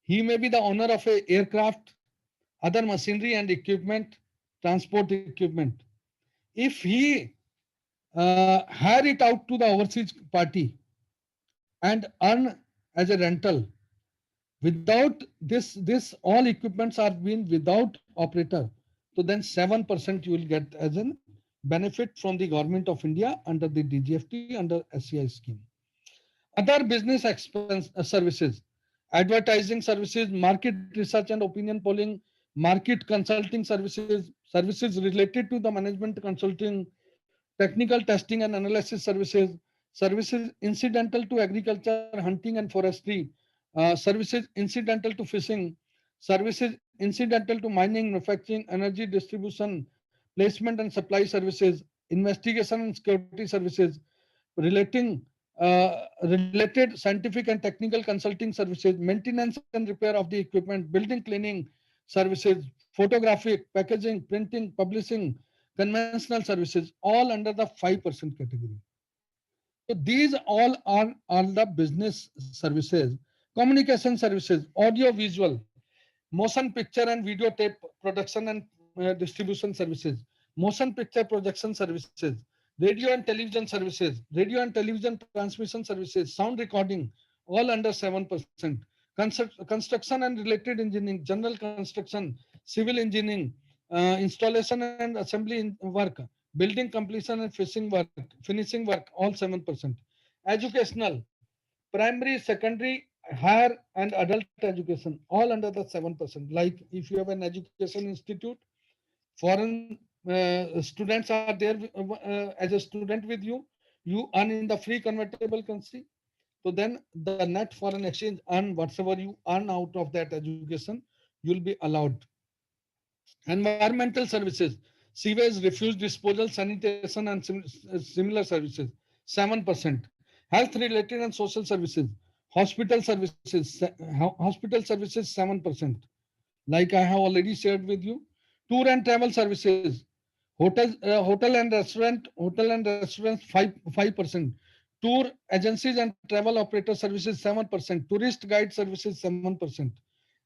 He may be the owner of a aircraft, other machinery and equipment, transport equipment. If he hire it out to the overseas party and earn as a rental, without this all equipments are being without operator, so then 7% you will get as an benefit from the government of India under the DGFT under SCI scheme. Other business expense services, advertising services, market research and opinion polling, market consulting services, services related to the management consulting, technical testing and analysis services, services incidental to agriculture, hunting and forestry, services incidental to fishing, services incidental to mining, manufacturing, energy distribution, placement and supply services, investigation and security services, related scientific and technical consulting services, maintenance and repair of the equipment, building cleaning services, photographic, packaging, printing, publishing, conventional services, all under the 5% category. So these all are the business services. Communication services, audio visual, motion picture and video tape production and distribution services, motion picture projection services, radio and television services, radio and television transmission services, sound recording, all under 7%. Construction and related engineering, general construction, civil engineering, installation and assembly work, building completion and finishing work, all 7%. Educational, primary, secondary, higher and adult education, all under the 7%. Like if you have an education institute, foreign students are there as a student with you, you earn in the free convertible currency. So then the net foreign exchange earn whatever you earn out of that education, you'll be allowed. Environmental services, sewage, refuse disposal, sanitation and similar services, 7%. Health related and social services, hospital services 7%. Like I have already shared with you. Tour and travel services, hotel and restaurants 5%. Tour agencies and travel operator services 7%. Tourist guide services 7%.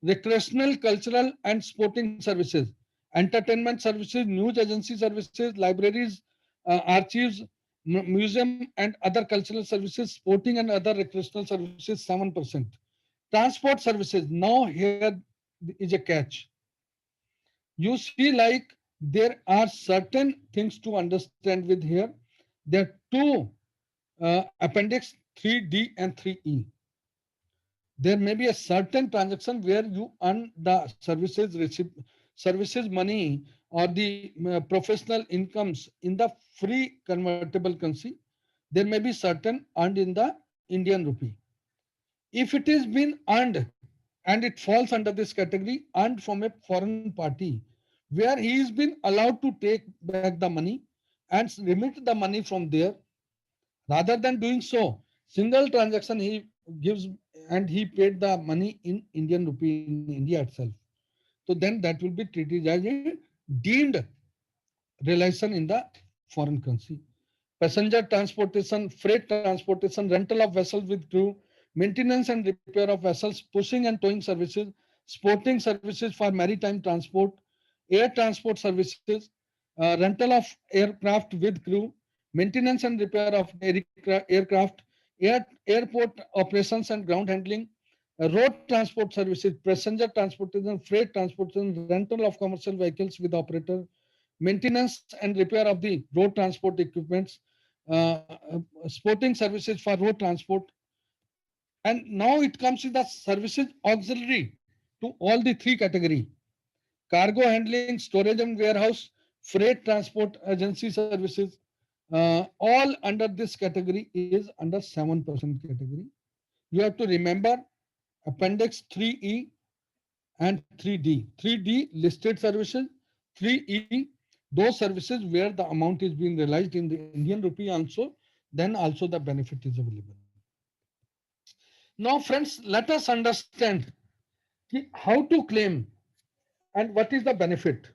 Recreational, cultural and sporting services, entertainment services, news agency services, libraries, archives, museum and other cultural services, sporting and other recreational services 7%. Transport services, now here is a catch. You see, like there are certain things to understand with here. There are two appendix 3D and 3E. there may be a certain transaction where you earn the services money or the professional incomes in the free convertible currency. There may be certain earned in the Indian rupee. If it is been earned and it falls under this category, earned from a foreign party, where he is been allowed to take back the money and remit the money from there, rather than doing so, single transaction he gives and he paid the money in Indian rupee in India itself. So then that will be treated as a deemed relation in the foreign currency. Passenger transportation, freight transportation, rental of vessels with crew, maintenance and repair of vessels, pushing and towing services, sporting services for maritime transport, air transport services, rental of aircraft with crew, maintenance and repair of aircraft, airport operations and ground handling, road transport services, passenger transportation, freight transportation, rental of commercial vehicles with operator, maintenance and repair of the road transport equipments, sporting services for road transport. And now it comes with the services auxiliary to all the three category: cargo handling, storage and warehouse, freight transport agency services, all under this category is under 7% category. You have to remember Appendix 3E and 3D. 3D listed services, 3E those services where the amount is being realized in the Indian rupee also, then also the benefit is available. Now friends, let us understand how to claim and what is the benefit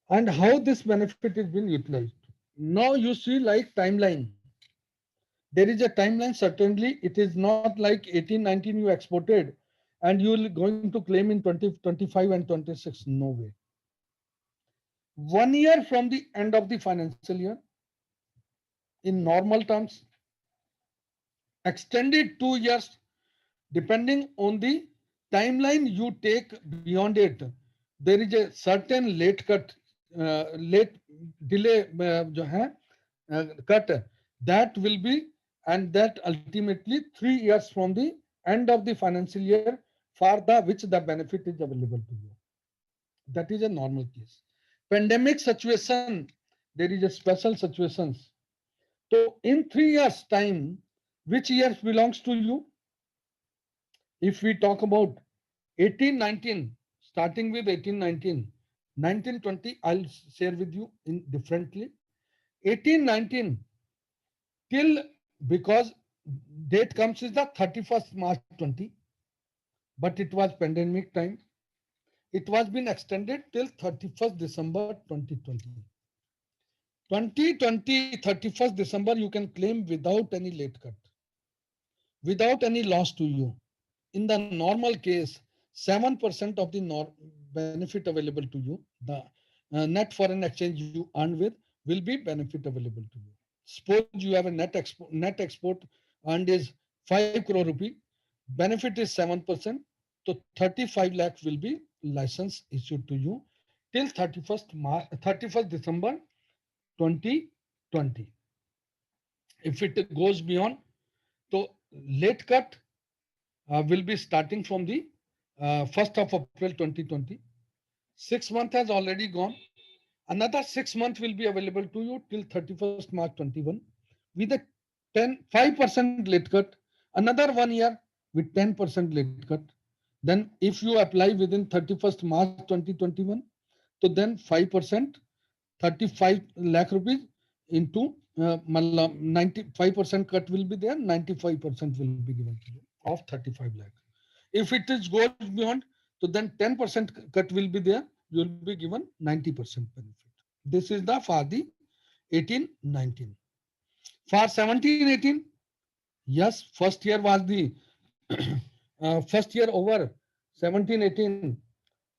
and how this benefit is being utilized. Now you see like timeline. There is a timeline, certainly it is not like 18-19 you exported and you will going to claim in 2025 and 26. No way. 1 year from the end of the financial year, in normal terms, extended 2 years, depending on the timeline you take beyond it. There is a certain late cut, late delay cut that will be, and that ultimately 3 years from the end of the financial year for the which the benefit is available to you. That is a normal case. Pandemic situation, there is a special situations. So in 3 years time, which year belongs to you? If we talk about 1819, starting with 1819, 1920, I'll share with you in differently. 1819 till, because date comes is the 31st March 20, but it was pandemic time. It was been extended till 31st December 2020. 2020, 31st December, you can claim without any late cut, without any loss to you. In the normal case, 7% of the benefit available to you, the net foreign exchange you earn with, will be benefit available to you. Suppose you have a net export earned is 5 crore rupee, benefit is 7%, so 35 lakh will be license issued to you till 31st December 2020. If it goes beyond, so late cut will be starting from the 1st of April 2020. 6 months has already gone. Another 6 months will be available to you till 31st March 21 with a 5% late cut. Another 1 year with 10% late cut. Then if you apply within 31st March 2021, so then 5%, 35 lakh rupees into 95% cut will be there, 95% will be given to you of 35 lakh. If it is goes beyond, so then 10% cut will be there, you will be given 90% benefit. This is the for the 18-19. For 17-18, yes, first year was the first year over. 17-18,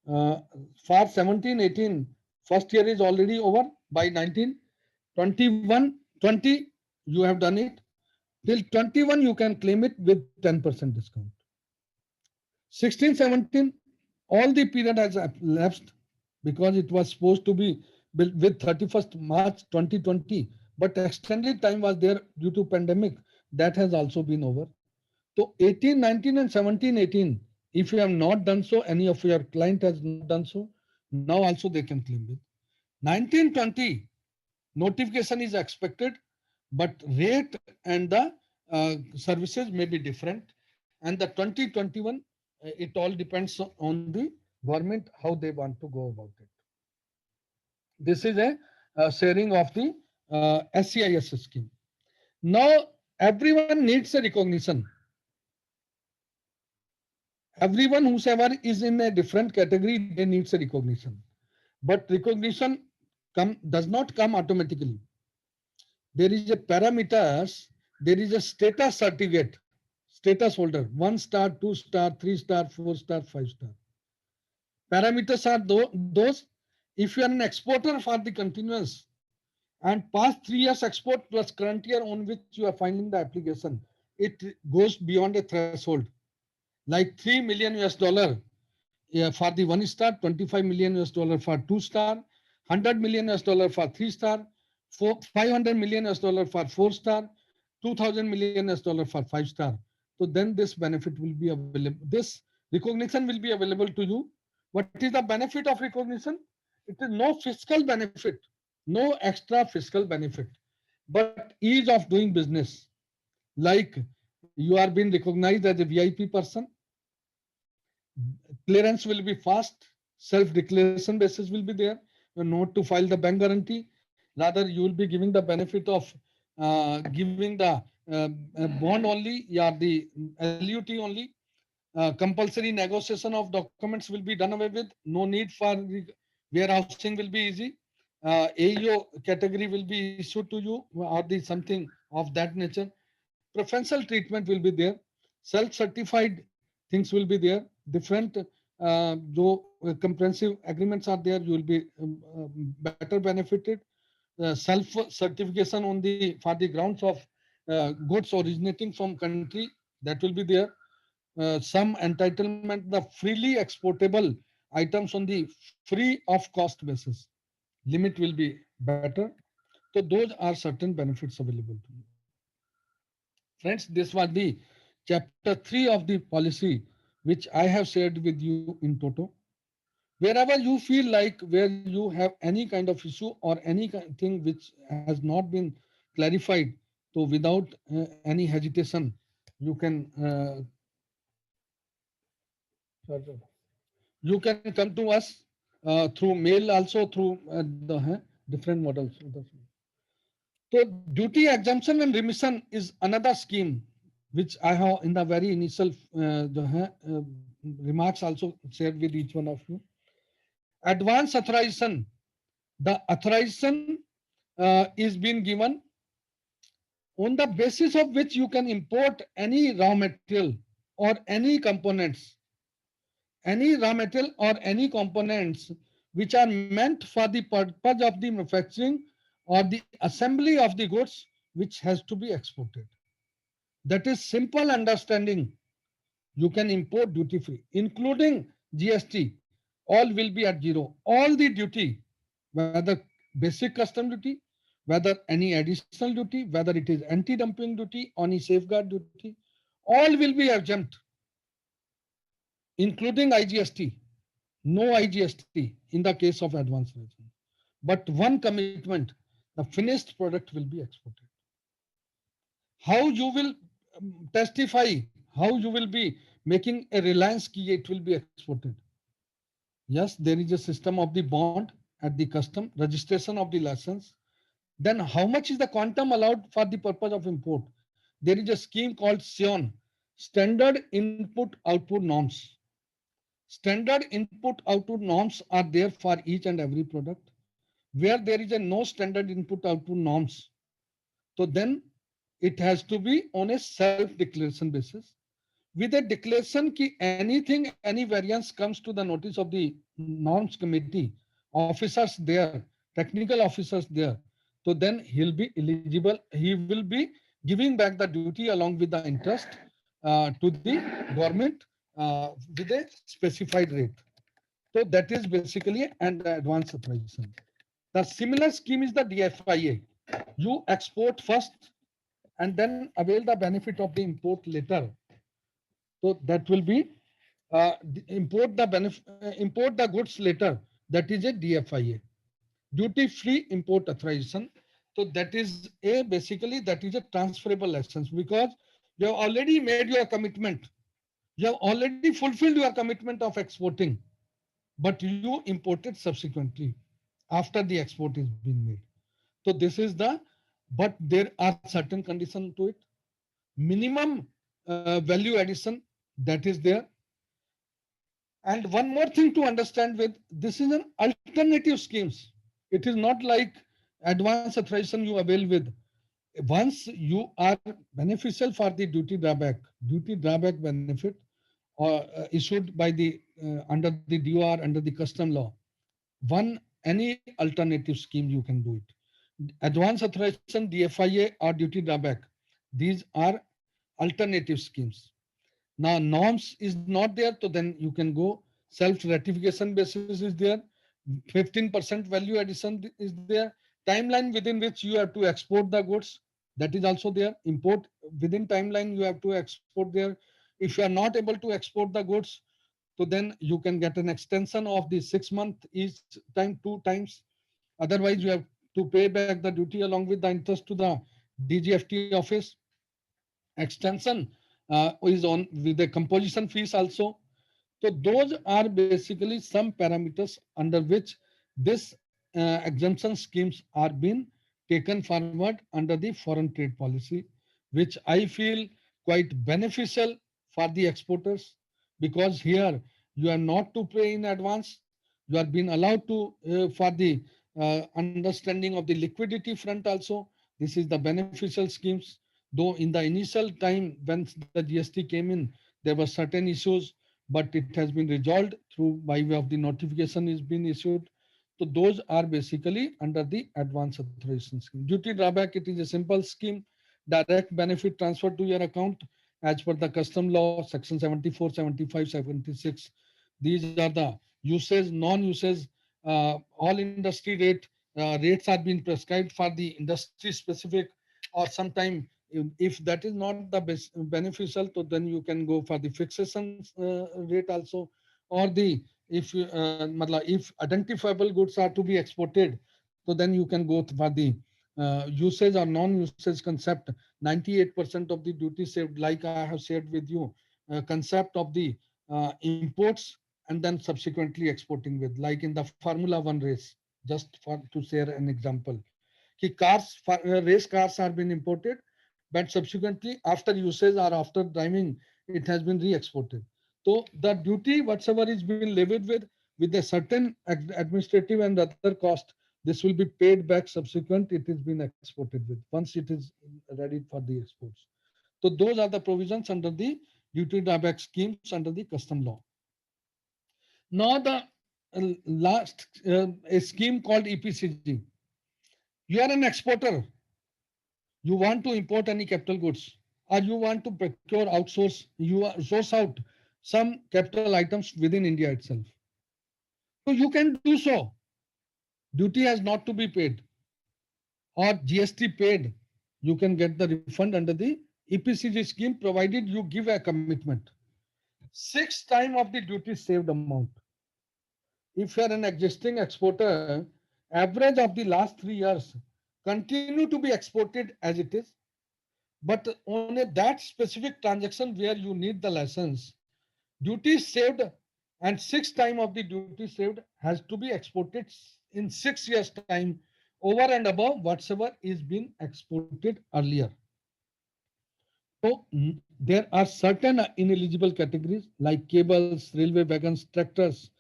for 17-18, first year is already over. By 19, 21, 20, you have done it. Till 21, you can claim it with 10% discount. 16-17, all the period has lapsed because it was supposed to be with 31st March 2020, but extended time was there due to pandemic. That has also been over. So 18, 19 and 17, 18, if you have not done so, any of your client has not done so, now also they can claim it. 19, 20, notification is expected, but rate and the services may be different. And the 2021, it all depends on the government, how they want to go about it. This is a sharing of the SCIS scheme. Now, everyone needs a recognition. Everyone whosoever is in a different category, they needs a recognition. But recognition does not come automatically. There is a parameters, there is a status certificate, status holder, 1 star, 2 star, 3 star, 4 star, 5 star. Parameters are those, if you are an exporter for the continuous and past 3 years export plus current year on which you are filing the application, it goes beyond a threshold. Like $3 million for the 1 star, $25 million for 2 star, $100 million for 3 star, $500 million for 4 star, $2,000 million for 5 star. So then this benefit will be available. This recognition will be available to you. What is the benefit of recognition? It is no fiscal benefit, no extra fiscal benefit, but ease of doing business. Like you are being recognized as a VIP person, clearance will be fast, self-declaration basis will be there. You not to file the bank guarantee. Rather, you will be giving the benefit of giving the bond only, yeah, the LUT only. Compulsory negotiation of documents will be done away with. No need for warehousing will be easy. AEO category will be issued to you or the something of that nature. Preferential treatment will be there. Self-certified things will be there. Different comprehensive agreements are there. You will be better benefited. Self-certification on the for the grounds of goods originating from country, that will be there. Some entitlement, the freely exportable items on the free of cost basis. Limit will be better. So those are certain benefits available to you. Friends, this was the chapter 3 of the policy, which I have shared with you in toto. Wherever you feel like where you have any kind of issue or anything which has not been clarified, so without any hesitation, you can come to us through mail, also through the different models. So duty exemption and remission is another scheme which I have in the very initial remarks also shared with each one of you. Advance authorization. The authorization is being given on the basis of which you can import any raw material or any components. Any raw material or any components which are meant for the purpose of the manufacturing or the assembly of the goods which has to be exported. That is simple understanding. You can import duty free, including GST. All will be at zero. All the duty, whether basic custom duty, whether any additional duty, whether it is anti-dumping duty, any safeguard duty, all will be exempt, including IGST. No IGST in the case of advanced version. But one commitment, the finished product will be exported. How you will testify, how you will be making a Reliance key, it will be exported. Yes, there is a system of the bond at the custom, registration of the license. Then how much is the quantum allowed for the purpose of import? There is a scheme called SION, Standard Input Output Norms. Standard input output norms are there for each and every product. Where there is a no standard input output norms, so then it has to be on a self-declaration basis. With a declaration ki anything, any variance comes to the notice of the norms committee, officers there, technical officers there, so then he'll be eligible. He will be giving back the duty along with the interest to the government with a specified rate. So that is basically an advance authorization. The similar scheme is the DFIA. You export first and then avail the benefit of the import later. So that will be import the goods later. That is a DFIA, duty free import authorization. So that is a basically that is a transferable license, because you have already made your commitment. You have already fulfilled your commitment of exporting, but you imported subsequently after the export is being made. So this is the, but there are certain conditions to it. Minimum value addition, that is there. And one more thing to understand with this is an alternative schemes. It is not like advance authorization you avail with. Once you are beneficial for the duty drawback benefit or issued by the under the DOR, under the custom law, one any alternative scheme you can do it. Advance authorization, DFIA or duty drawback, these are alternative schemes. Now norms is not there, so then you can go self ratification basis is there. 15% value addition is there. Timeline within which you have to export the goods, that is also there. Import within timeline you have to export there. If you are not able to export the goods, so then you can get an extension of the 6 month each time, 2 times. Otherwise you have to pay back the duty along with the interest to the DGFT office. Extension is on with the composition fees also. So those are basically some parameters under which this exemption schemes are being taken forward under the foreign trade policy, which I feel quite beneficial for the exporters, because here you are not to pay in advance. You are being allowed to for the understanding of the liquidity front also. This is the beneficial schemes. Though in the initial time when the GST came in, there were certain issues, but it has been resolved through by way of the notification is being issued. So those are basically under the advance authorization scheme. Duty drawback, it is a simple scheme, direct benefit transfer to your account as per the custom law, section 74, 75, 76. These are the usage, non-usage, all industry rates are being prescribed for the industry specific, or sometime if that is not the best beneficial, so then you can go for the fixation rate also, or the if identifiable goods are to be exported, so then you can go for the usage or non-usage concept. 98% of the duty saved, like I have shared with you, concept of the imports and then subsequently exporting with, like in the Formula One race, just for to share an example. Cars, race cars are being imported, but subsequently after usage or after driving, it has been re-exported. So the duty, whatsoever is being levied with a certain administrative and other cost, this will be paid back subsequent it is being exported with, once it is ready for the exports. So those are the provisions under the duty drawback schemes under the custom law. Now the last a scheme called EPCG. You are an exporter, you want to import any capital goods, or you want to procure outsource, you source out some capital items within India itself. So you can do so. Duty has not to be paid or GST paid. You can get the refund under the EPCG scheme, provided you give a commitment. 6 times of the duty saved amount. If you are an existing exporter, average of the last 3 years continue to be exported as it is. But on that specific transaction where you need the license, duty saved and 6 times of the duty saved has to be exported in 6 years time, over and above whatsoever is being exported earlier. So there are certain ineligible categories like cables, railway wagons, tractors,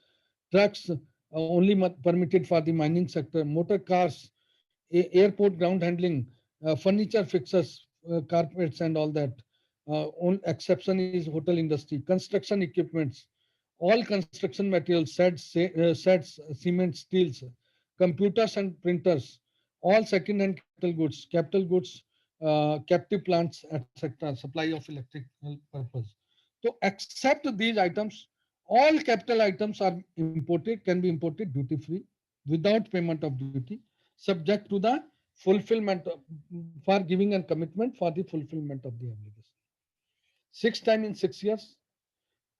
trucks only permitted for the mining sector, motor cars, airport ground handling, furniture fixers, carpets and all that. Only exception is hotel industry, construction equipments, all construction materials, sets, cement, steels, computers and printers, all second-hand capital goods, captive plants, etc., supply of electrical purpose. So, except these items, all capital items are imported, can be imported duty-free without payment of duty, subject to the fulfillment for giving a commitment for the fulfillment of the obligation. 6 times in 6 years,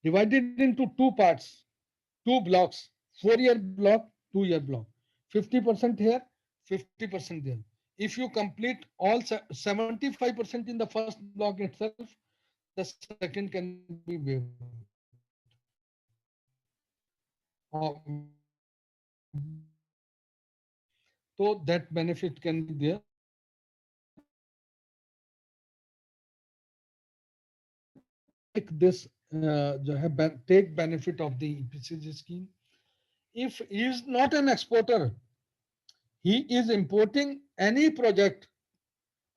divided into two parts, two blocks, 4-year block, 2-year block, 50% here, 50% there. If you complete all 75% in the first block itself, the second can be waived. So that benefit can be there. Take this, take benefit of the EPCG scheme. If he is not an exporter, he is importing any project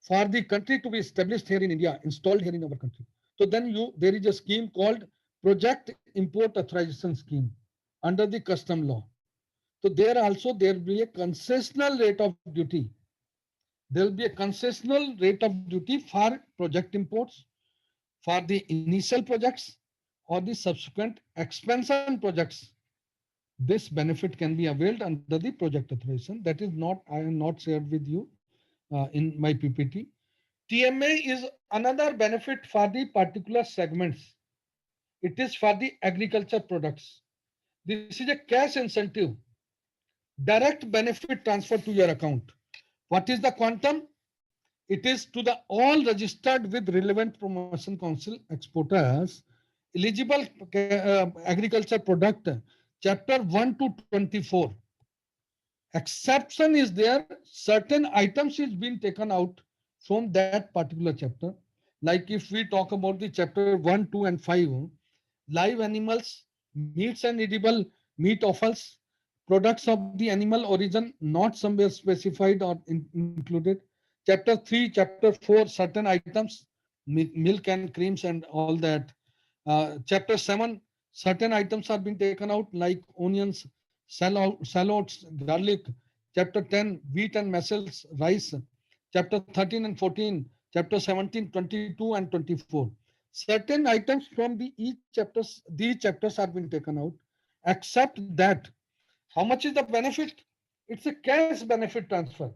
for the country to be established here in India, installed here in our country. So then there is a scheme called Project Import Authorization Scheme under the custom law. So there also there will be a concessional rate of duty. There will be a concessional rate of duty for project imports, for the initial projects or the subsequent expansion projects. This benefit can be availed under the project authorization. That is not, I am not shared with you in my PPT. TMA is another benefit for the particular segments. It is for the agriculture products. This is a cash incentive, direct benefit transfer to your account. What is the quantum? It is to the all registered with relevant promotion council exporters eligible agriculture product, chapter 1 to 24. Exception is there, certain items is being taken out from that particular chapter. Like if we talk about the chapter 1, 2 and 5, live animals, meats and edible meat offals, products of the animal origin not somewhere specified or included. Chapter 3, chapter 4, certain items, milk and creams and all that. Chapter 7, certain items are being taken out like onions, shallots, garlic. Chapter 10, wheat and mussels, rice. Chapter 13 and 14, chapter 17, 22 and 24. Certain items from these chapters are being taken out, except that how much is the benefit? It's a cash benefit transfer.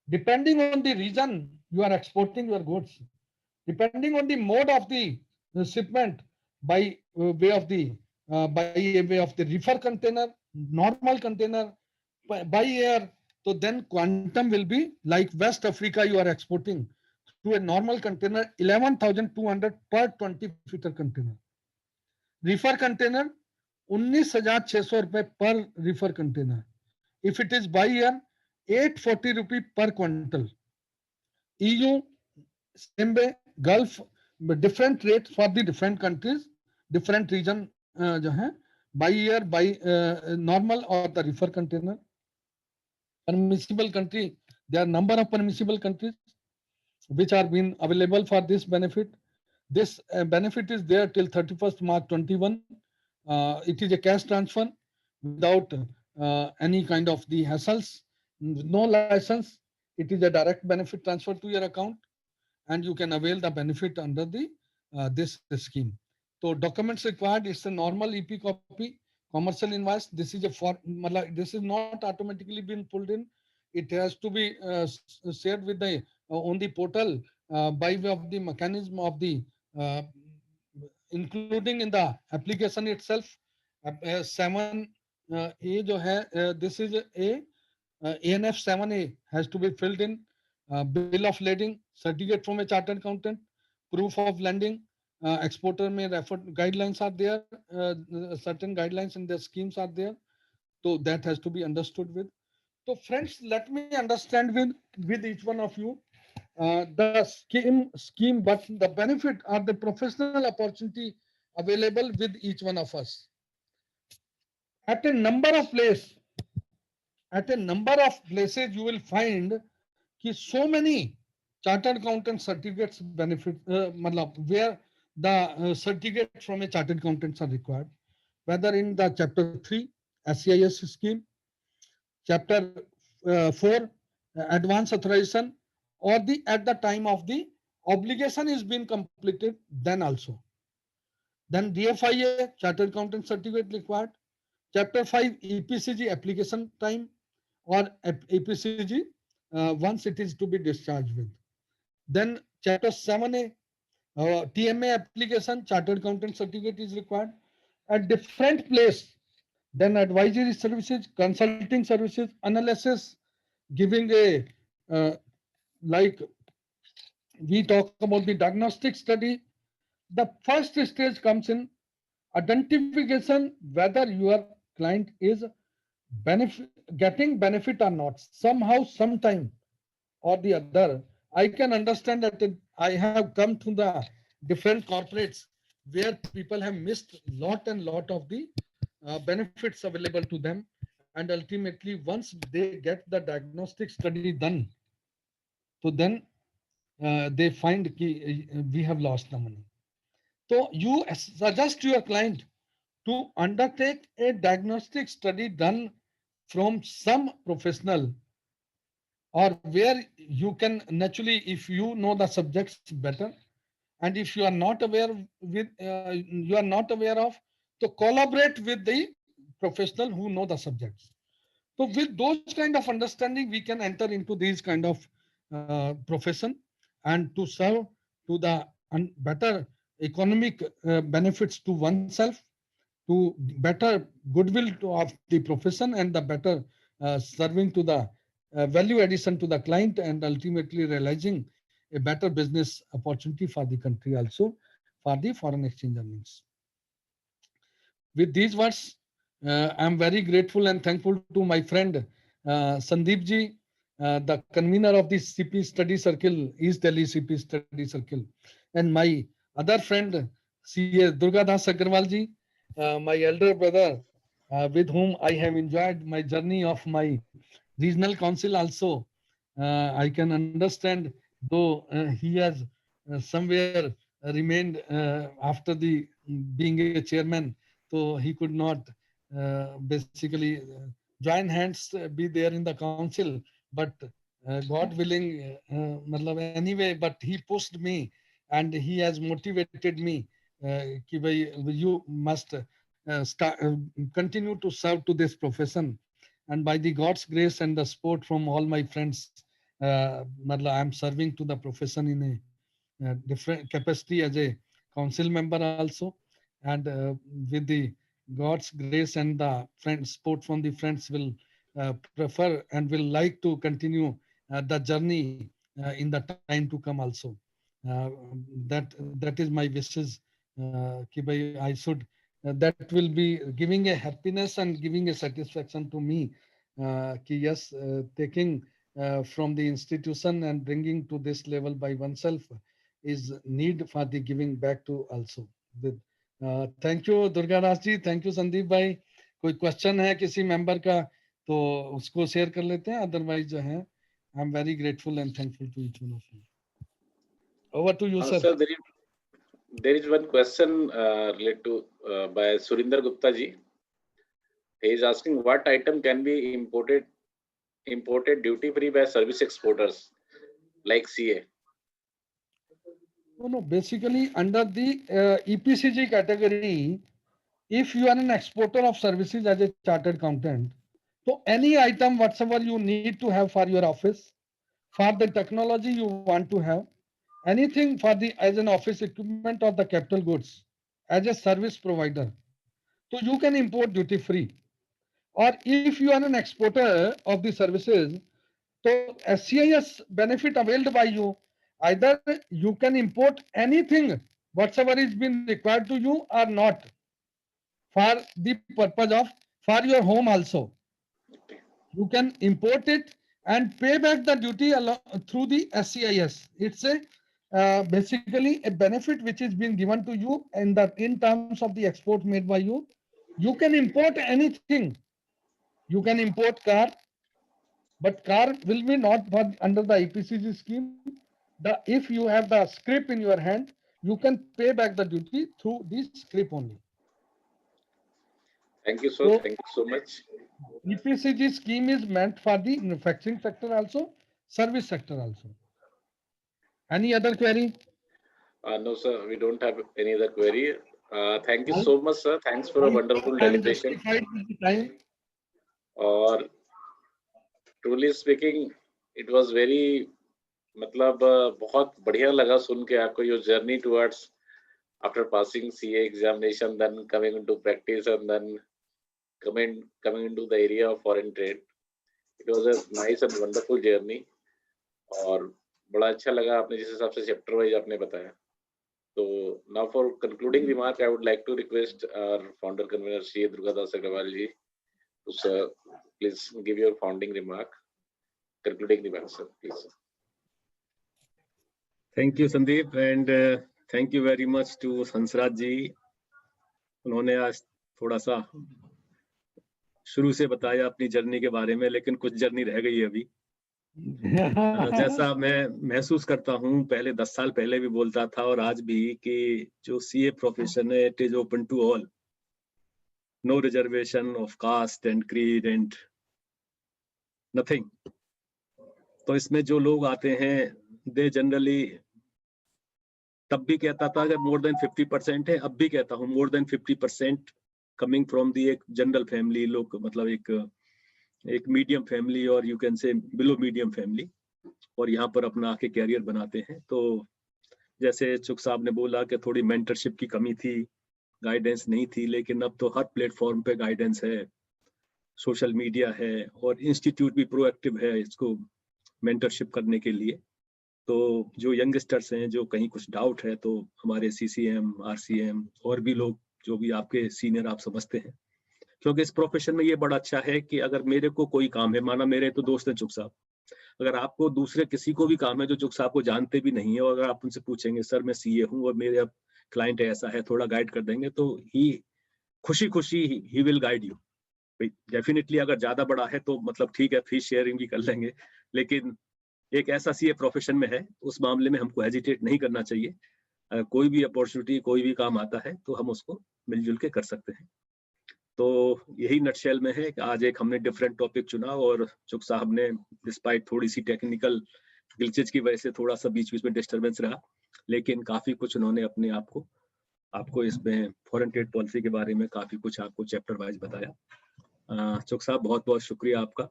Depending on the region you are exporting your goods, depending on the mode of the shipment by way of the reefer container, normal container, by air, so then quantum will be like West Africa you are exporting through a normal container 11,200 per 20-footer container. Reefer container 19,600 रुपए per reefer container. If it is by air, 840 rupee per quintal. EU, same way, Gulf, different rates for the different countries, different region जो है, by air, by normal or the reefer container. Permissible country, there are number of permissible countries which are being available for this benefit. This benefit is there till 31st March 21. It is a cash transfer without any kind of the hassles, no license. It is a direct benefit transfer to your account, and you can avail the benefit under the this scheme. So documents required is a normal EP copy, commercial invoice. This is this is not automatically being pulled in. It has to be shared with the on the portal by way of the mechanism of the including in the application itself. 7A जो है, this is a ANF 7A has to be filled in. Bill of lading, certificate from a chartered accountant, proof of lending, exporter may refer guidelines are there, certain guidelines in the schemes are there. So that has to be understood with. So friends, let me understand with each one of you the scheme, but the benefit or the professional opportunity available with each one of us. At a number of places, you will find so many chartered accountant certificates benefit, where the certificate from a chartered accountants are required, whether in the chapter 3 SCIS scheme, chapter 4 advance authorization, or at the time of the obligation is being completed, then also. Then DFIA chartered accountant certificate required. Chapter 5 EPCG application time or EPCG once it is to be discharged with. Then chapter 7A TMA application, chartered accountant certificate is required. A different place, then advisory services, consulting services, analysis, giving a like we talk about the diagnostic study. The first stage comes in identification whether your client is getting benefit or not. Somehow, sometime or the other, I can understand that I have come to the different corporates where people have missed lot and lot of the benefits available to them, and ultimately once they get the diagnostic study done, so then they find we have lost the money. So you suggest your client to undertake a diagnostic study done from some professional, or where you can naturally, if you know the subjects better, and if you are not aware with you are not aware of, to collaborate with the professional who know the subjects. So with those kind of understanding, we can enter into these kind of profession, and to serve to the better economic benefits to oneself, to better goodwill of the profession, and the better serving to the value addition to the client, and ultimately realizing a better business opportunity for the country also, for the foreign exchange earnings. With these words, I am very grateful and thankful to my friend Sandeep ji, the convener of the CP Study Circle, East Delhi CP Study Circle, and my other friend CA Durga Das Agarwal ji, my elder brother, with whom I have enjoyed my journey of my regional council also. I can understand, though he has somewhere remained after the being a chairman, so he could not basically join hands, be there in the council, but God willing, anyway, but he pushed me and he has motivated me कि भाई you must continue to serve to this profession, and by the God's grace and the support from all my friends, I am serving to the profession in a different capacity as a council member also, and with the God's grace and the friends support from the friends, will prefer and will like to continue the journey in the time to come also. Uh, that is my wishes, कि भाई I should that will be giving a happiness and giving a satisfaction to me, कि yes, taking from the institution and bringing to this level by oneself is need for the giving back to also. With thank you Durga Das ji, thank you Sandeep bhai. कोई question है किसी member का तो उसको share कर लेते हैं, otherwise जो है I am very grateful and thankful to each one of you. Over to you sir. Sir, there is one question related to by Surinder Gupta ji. He is asking what item can be imported duty free by service exporters like CA. No, basically under the EPCG category, if you are an exporter of services as a chartered accountant, so any item whatsoever you need to have for your office, for the technology you want to have, anything for the as an office equipment or the capital goods as a service provider, so you can import duty free. Or if you are an exporter of the services, so SCIS benefit availed by you, either you can import anything whatsoever is been required to you or not, for the purpose of for your home also. You can import it and pay back the duty through the SCIS. It's a basically a benefit which is being given to you in terms of the export made by you. You can import anything. You can import car, but car will be not under the IPCG scheme. If you have the scrip in your hand, you can pay back the duty through the scrip only. Thank you, sir. So, thank you so much. EPCG scheme is meant for the manufacturing sector also, service sector also. Any other query? No, sir, we don't have any other query. Thank you so much, sir. Thanks for a wonderful I am deliberation. justified with the time. Or truly speaking, it was very मतलब बहुत बढ़िया लगा सुन के आपको your journey towards after passing CA examination, then coming into practice, and then coming into the area of foreign trade. It was a nice and wonderful journey. और बड़ा अच्छा लगा आपने जिस हिसाब से चैप्टर वाइज आपने बताया. So now for concluding remark, I would like to request our founder convener Shri Durgadas Agrawal ji to sir, please give your founding remark, concluding remark, sir, please. Thank you, Sandeep, and thank you very much to Hansraj ji. उन्होंने आज थोड़ा सा शुरू से बताया अपनी journey के बारे में, लेकिन कुछ जर्नी रह गई है अभी. जैसा मैं महसूस करता हूँ, पहले 10 साल पहले भी बोलता था और आज भी, कि जो सीए प्रोफेशन है, it is open to all, no reservation of caste and creed and nothing. तो इसमें जो लोग आते हैं, दे जनरली, तब भी कहता था कि मोर देन 50% है, अब भी कहता हूँ more than 50% coming from the एक जनरल फैमिली, लोग मतलब एक मीडियम फैमिली, और you can say below medium family, और यहाँ पर अपना आके कैरियर बनाते हैं. तो जैसे चुक साहब ने बोला कि थोड़ी मेंटरशिप की कमी थी, गाइडेंस नहीं थी, लेकिन अब तो हर प्लेटफॉर्म पे गाइडेंस है, सोशल मीडिया है, और इंस्टीट्यूट भी प्रोएक्टिव है इसको मेंटरशिप करने के लिए. तो जो यंगस्टर्स हैं, जो कहीं कुछ डाउट है, तो हमारे CCM, RCM और भी लोग जो भी आपके सीनियर आप समझते हैं, क्योंकि इस प्रोफेशन में ये बड़ा अच्छा है कि अगर मेरे को कोई काम है, माना मेरे तो दोस्त हैं चुक साहब, अगर आपको दूसरे किसी को भी काम है जो चुक साहब को जानते भी नहीं है, और अगर आप उनसे पूछेंगे सर मैं CA हूँ और मेरे अब क्लाइंट ऐसा है, थोड़ा गाइड कर देंगे, तो ही खुशी खुशी he will guide you. Definitely अगर ज्यादा बड़ा है तो मतलब ठीक है, फीस शेयरिंग भी कर लेंगे, लेकिन एक ऐसा CA प्रोफेशन में है, उस मामले में हमको हेजिटेट नहीं करना चाहिए. कोई भी अपॉर्चुनिटी, कोई भी काम आता है तो हम उसको मिलजुल के कर सकते हैं. तो यही नटशेल में है कि आज एक हमने डिफरेंट टॉपिक चुना, और चुक साहब ने डिस्पाइट थोड़ी सी टेक्निकल ग्लिचेज की वजह से थोड़ा सा बीच बीच में डिस्टर्बेंस रहा, लेकिन काफी कुछ उन्होंने अपने आपको इसमें फॉरेन ट्रेड पॉलिसी के बारे में काफी कुछ आपको चैप्टर वाइज बताया. चुक साहब बहुत बहुत शुक्रिया आपका,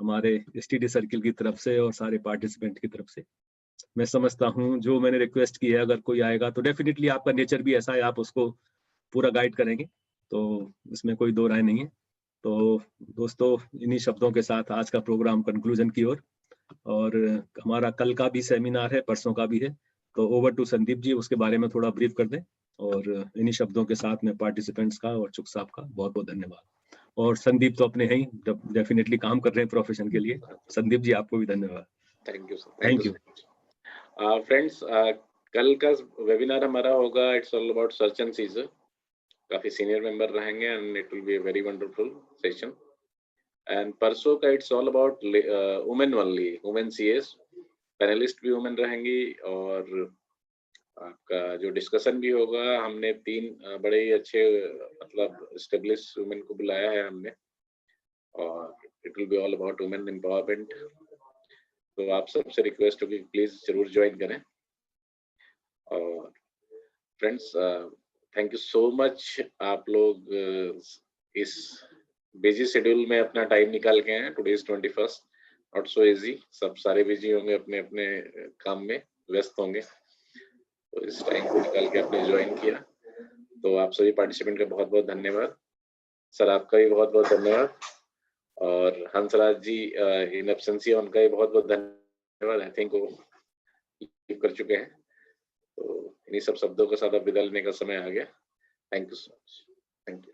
हमारे STD सर्किल की तरफ से और सारे पार्टिसिपेंट की तरफ से. मैं समझता हूँ जो मैंने रिक्वेस्ट की है, अगर कोई आएगा तो डेफिनेटली आपका नेचर भी ऐसा है, आप उसको पूरा गाइड करेंगे, तो इसमें कोई दो राय नहीं है. तो दोस्तों, इन्हीं शब्दों के साथ आज का प्रोग्राम कंक्लूजन की ओर, और हमारा कल का भी सेमिनार है, परसों का भी है, तो ओवर टू संदीप जी, उसके बारे में थोड़ा ब्रीफ कर दें. और इन्हीं शब्दों के साथ में पार्टिसिपेंट्स का और चुक साहब का बहुत बहुत धन्यवाद. और संदीप तो अपने हैं ही, डेफिनेटली काम कर रहे हैं प्रोफेशन के लिए. संदीप जी आपको भी धन्यवाद. Thank you sir. Thank you. Friends, कल का वेबिनार हमारा होगा, it's all about search and seizure. काफी सीनियर मेंबर रहेंगे and it will be a very wonderful session. And परसों का it's all about women only, women CAs, panelist भी women रहेंगी, और आपका जो डिस्कशन भी होगा, हमने 3 बड़े ही अच्छे मतलब एस्टेब्लिश वुमेन को बुलाया है हमने, और it will be all about women empowerment. तो आप सबसे रिक्वेस्ट होगी प्लीज जरूर ज्वाइन करें. और friends, thank you so much, आप लोग इस बिजी शेड्यूल में अपना टाइम निकाल के हैं. Today is 21st, not so easy, सब सारे बिजी होंगे, अपने अपने काम में व्यस्त होंगे, तो इस टाइम को निकाल के आपने ज्वाइन किया. तो आप सभी पार्टिसिपेंट का बहुत बहुत धन्यवाद. सर आपका भी बहुत बहुत धन्यवाद, और हंसराज जी इन एब्सेंसी उनका भी बहुत बहुत धन्यवाद. आई थिंक वो लीव कर चुके हैं, तो इन्हीं सब शब्दों के साथ अब विदा लेने का समय आ गया. Thank you so much. Thank you.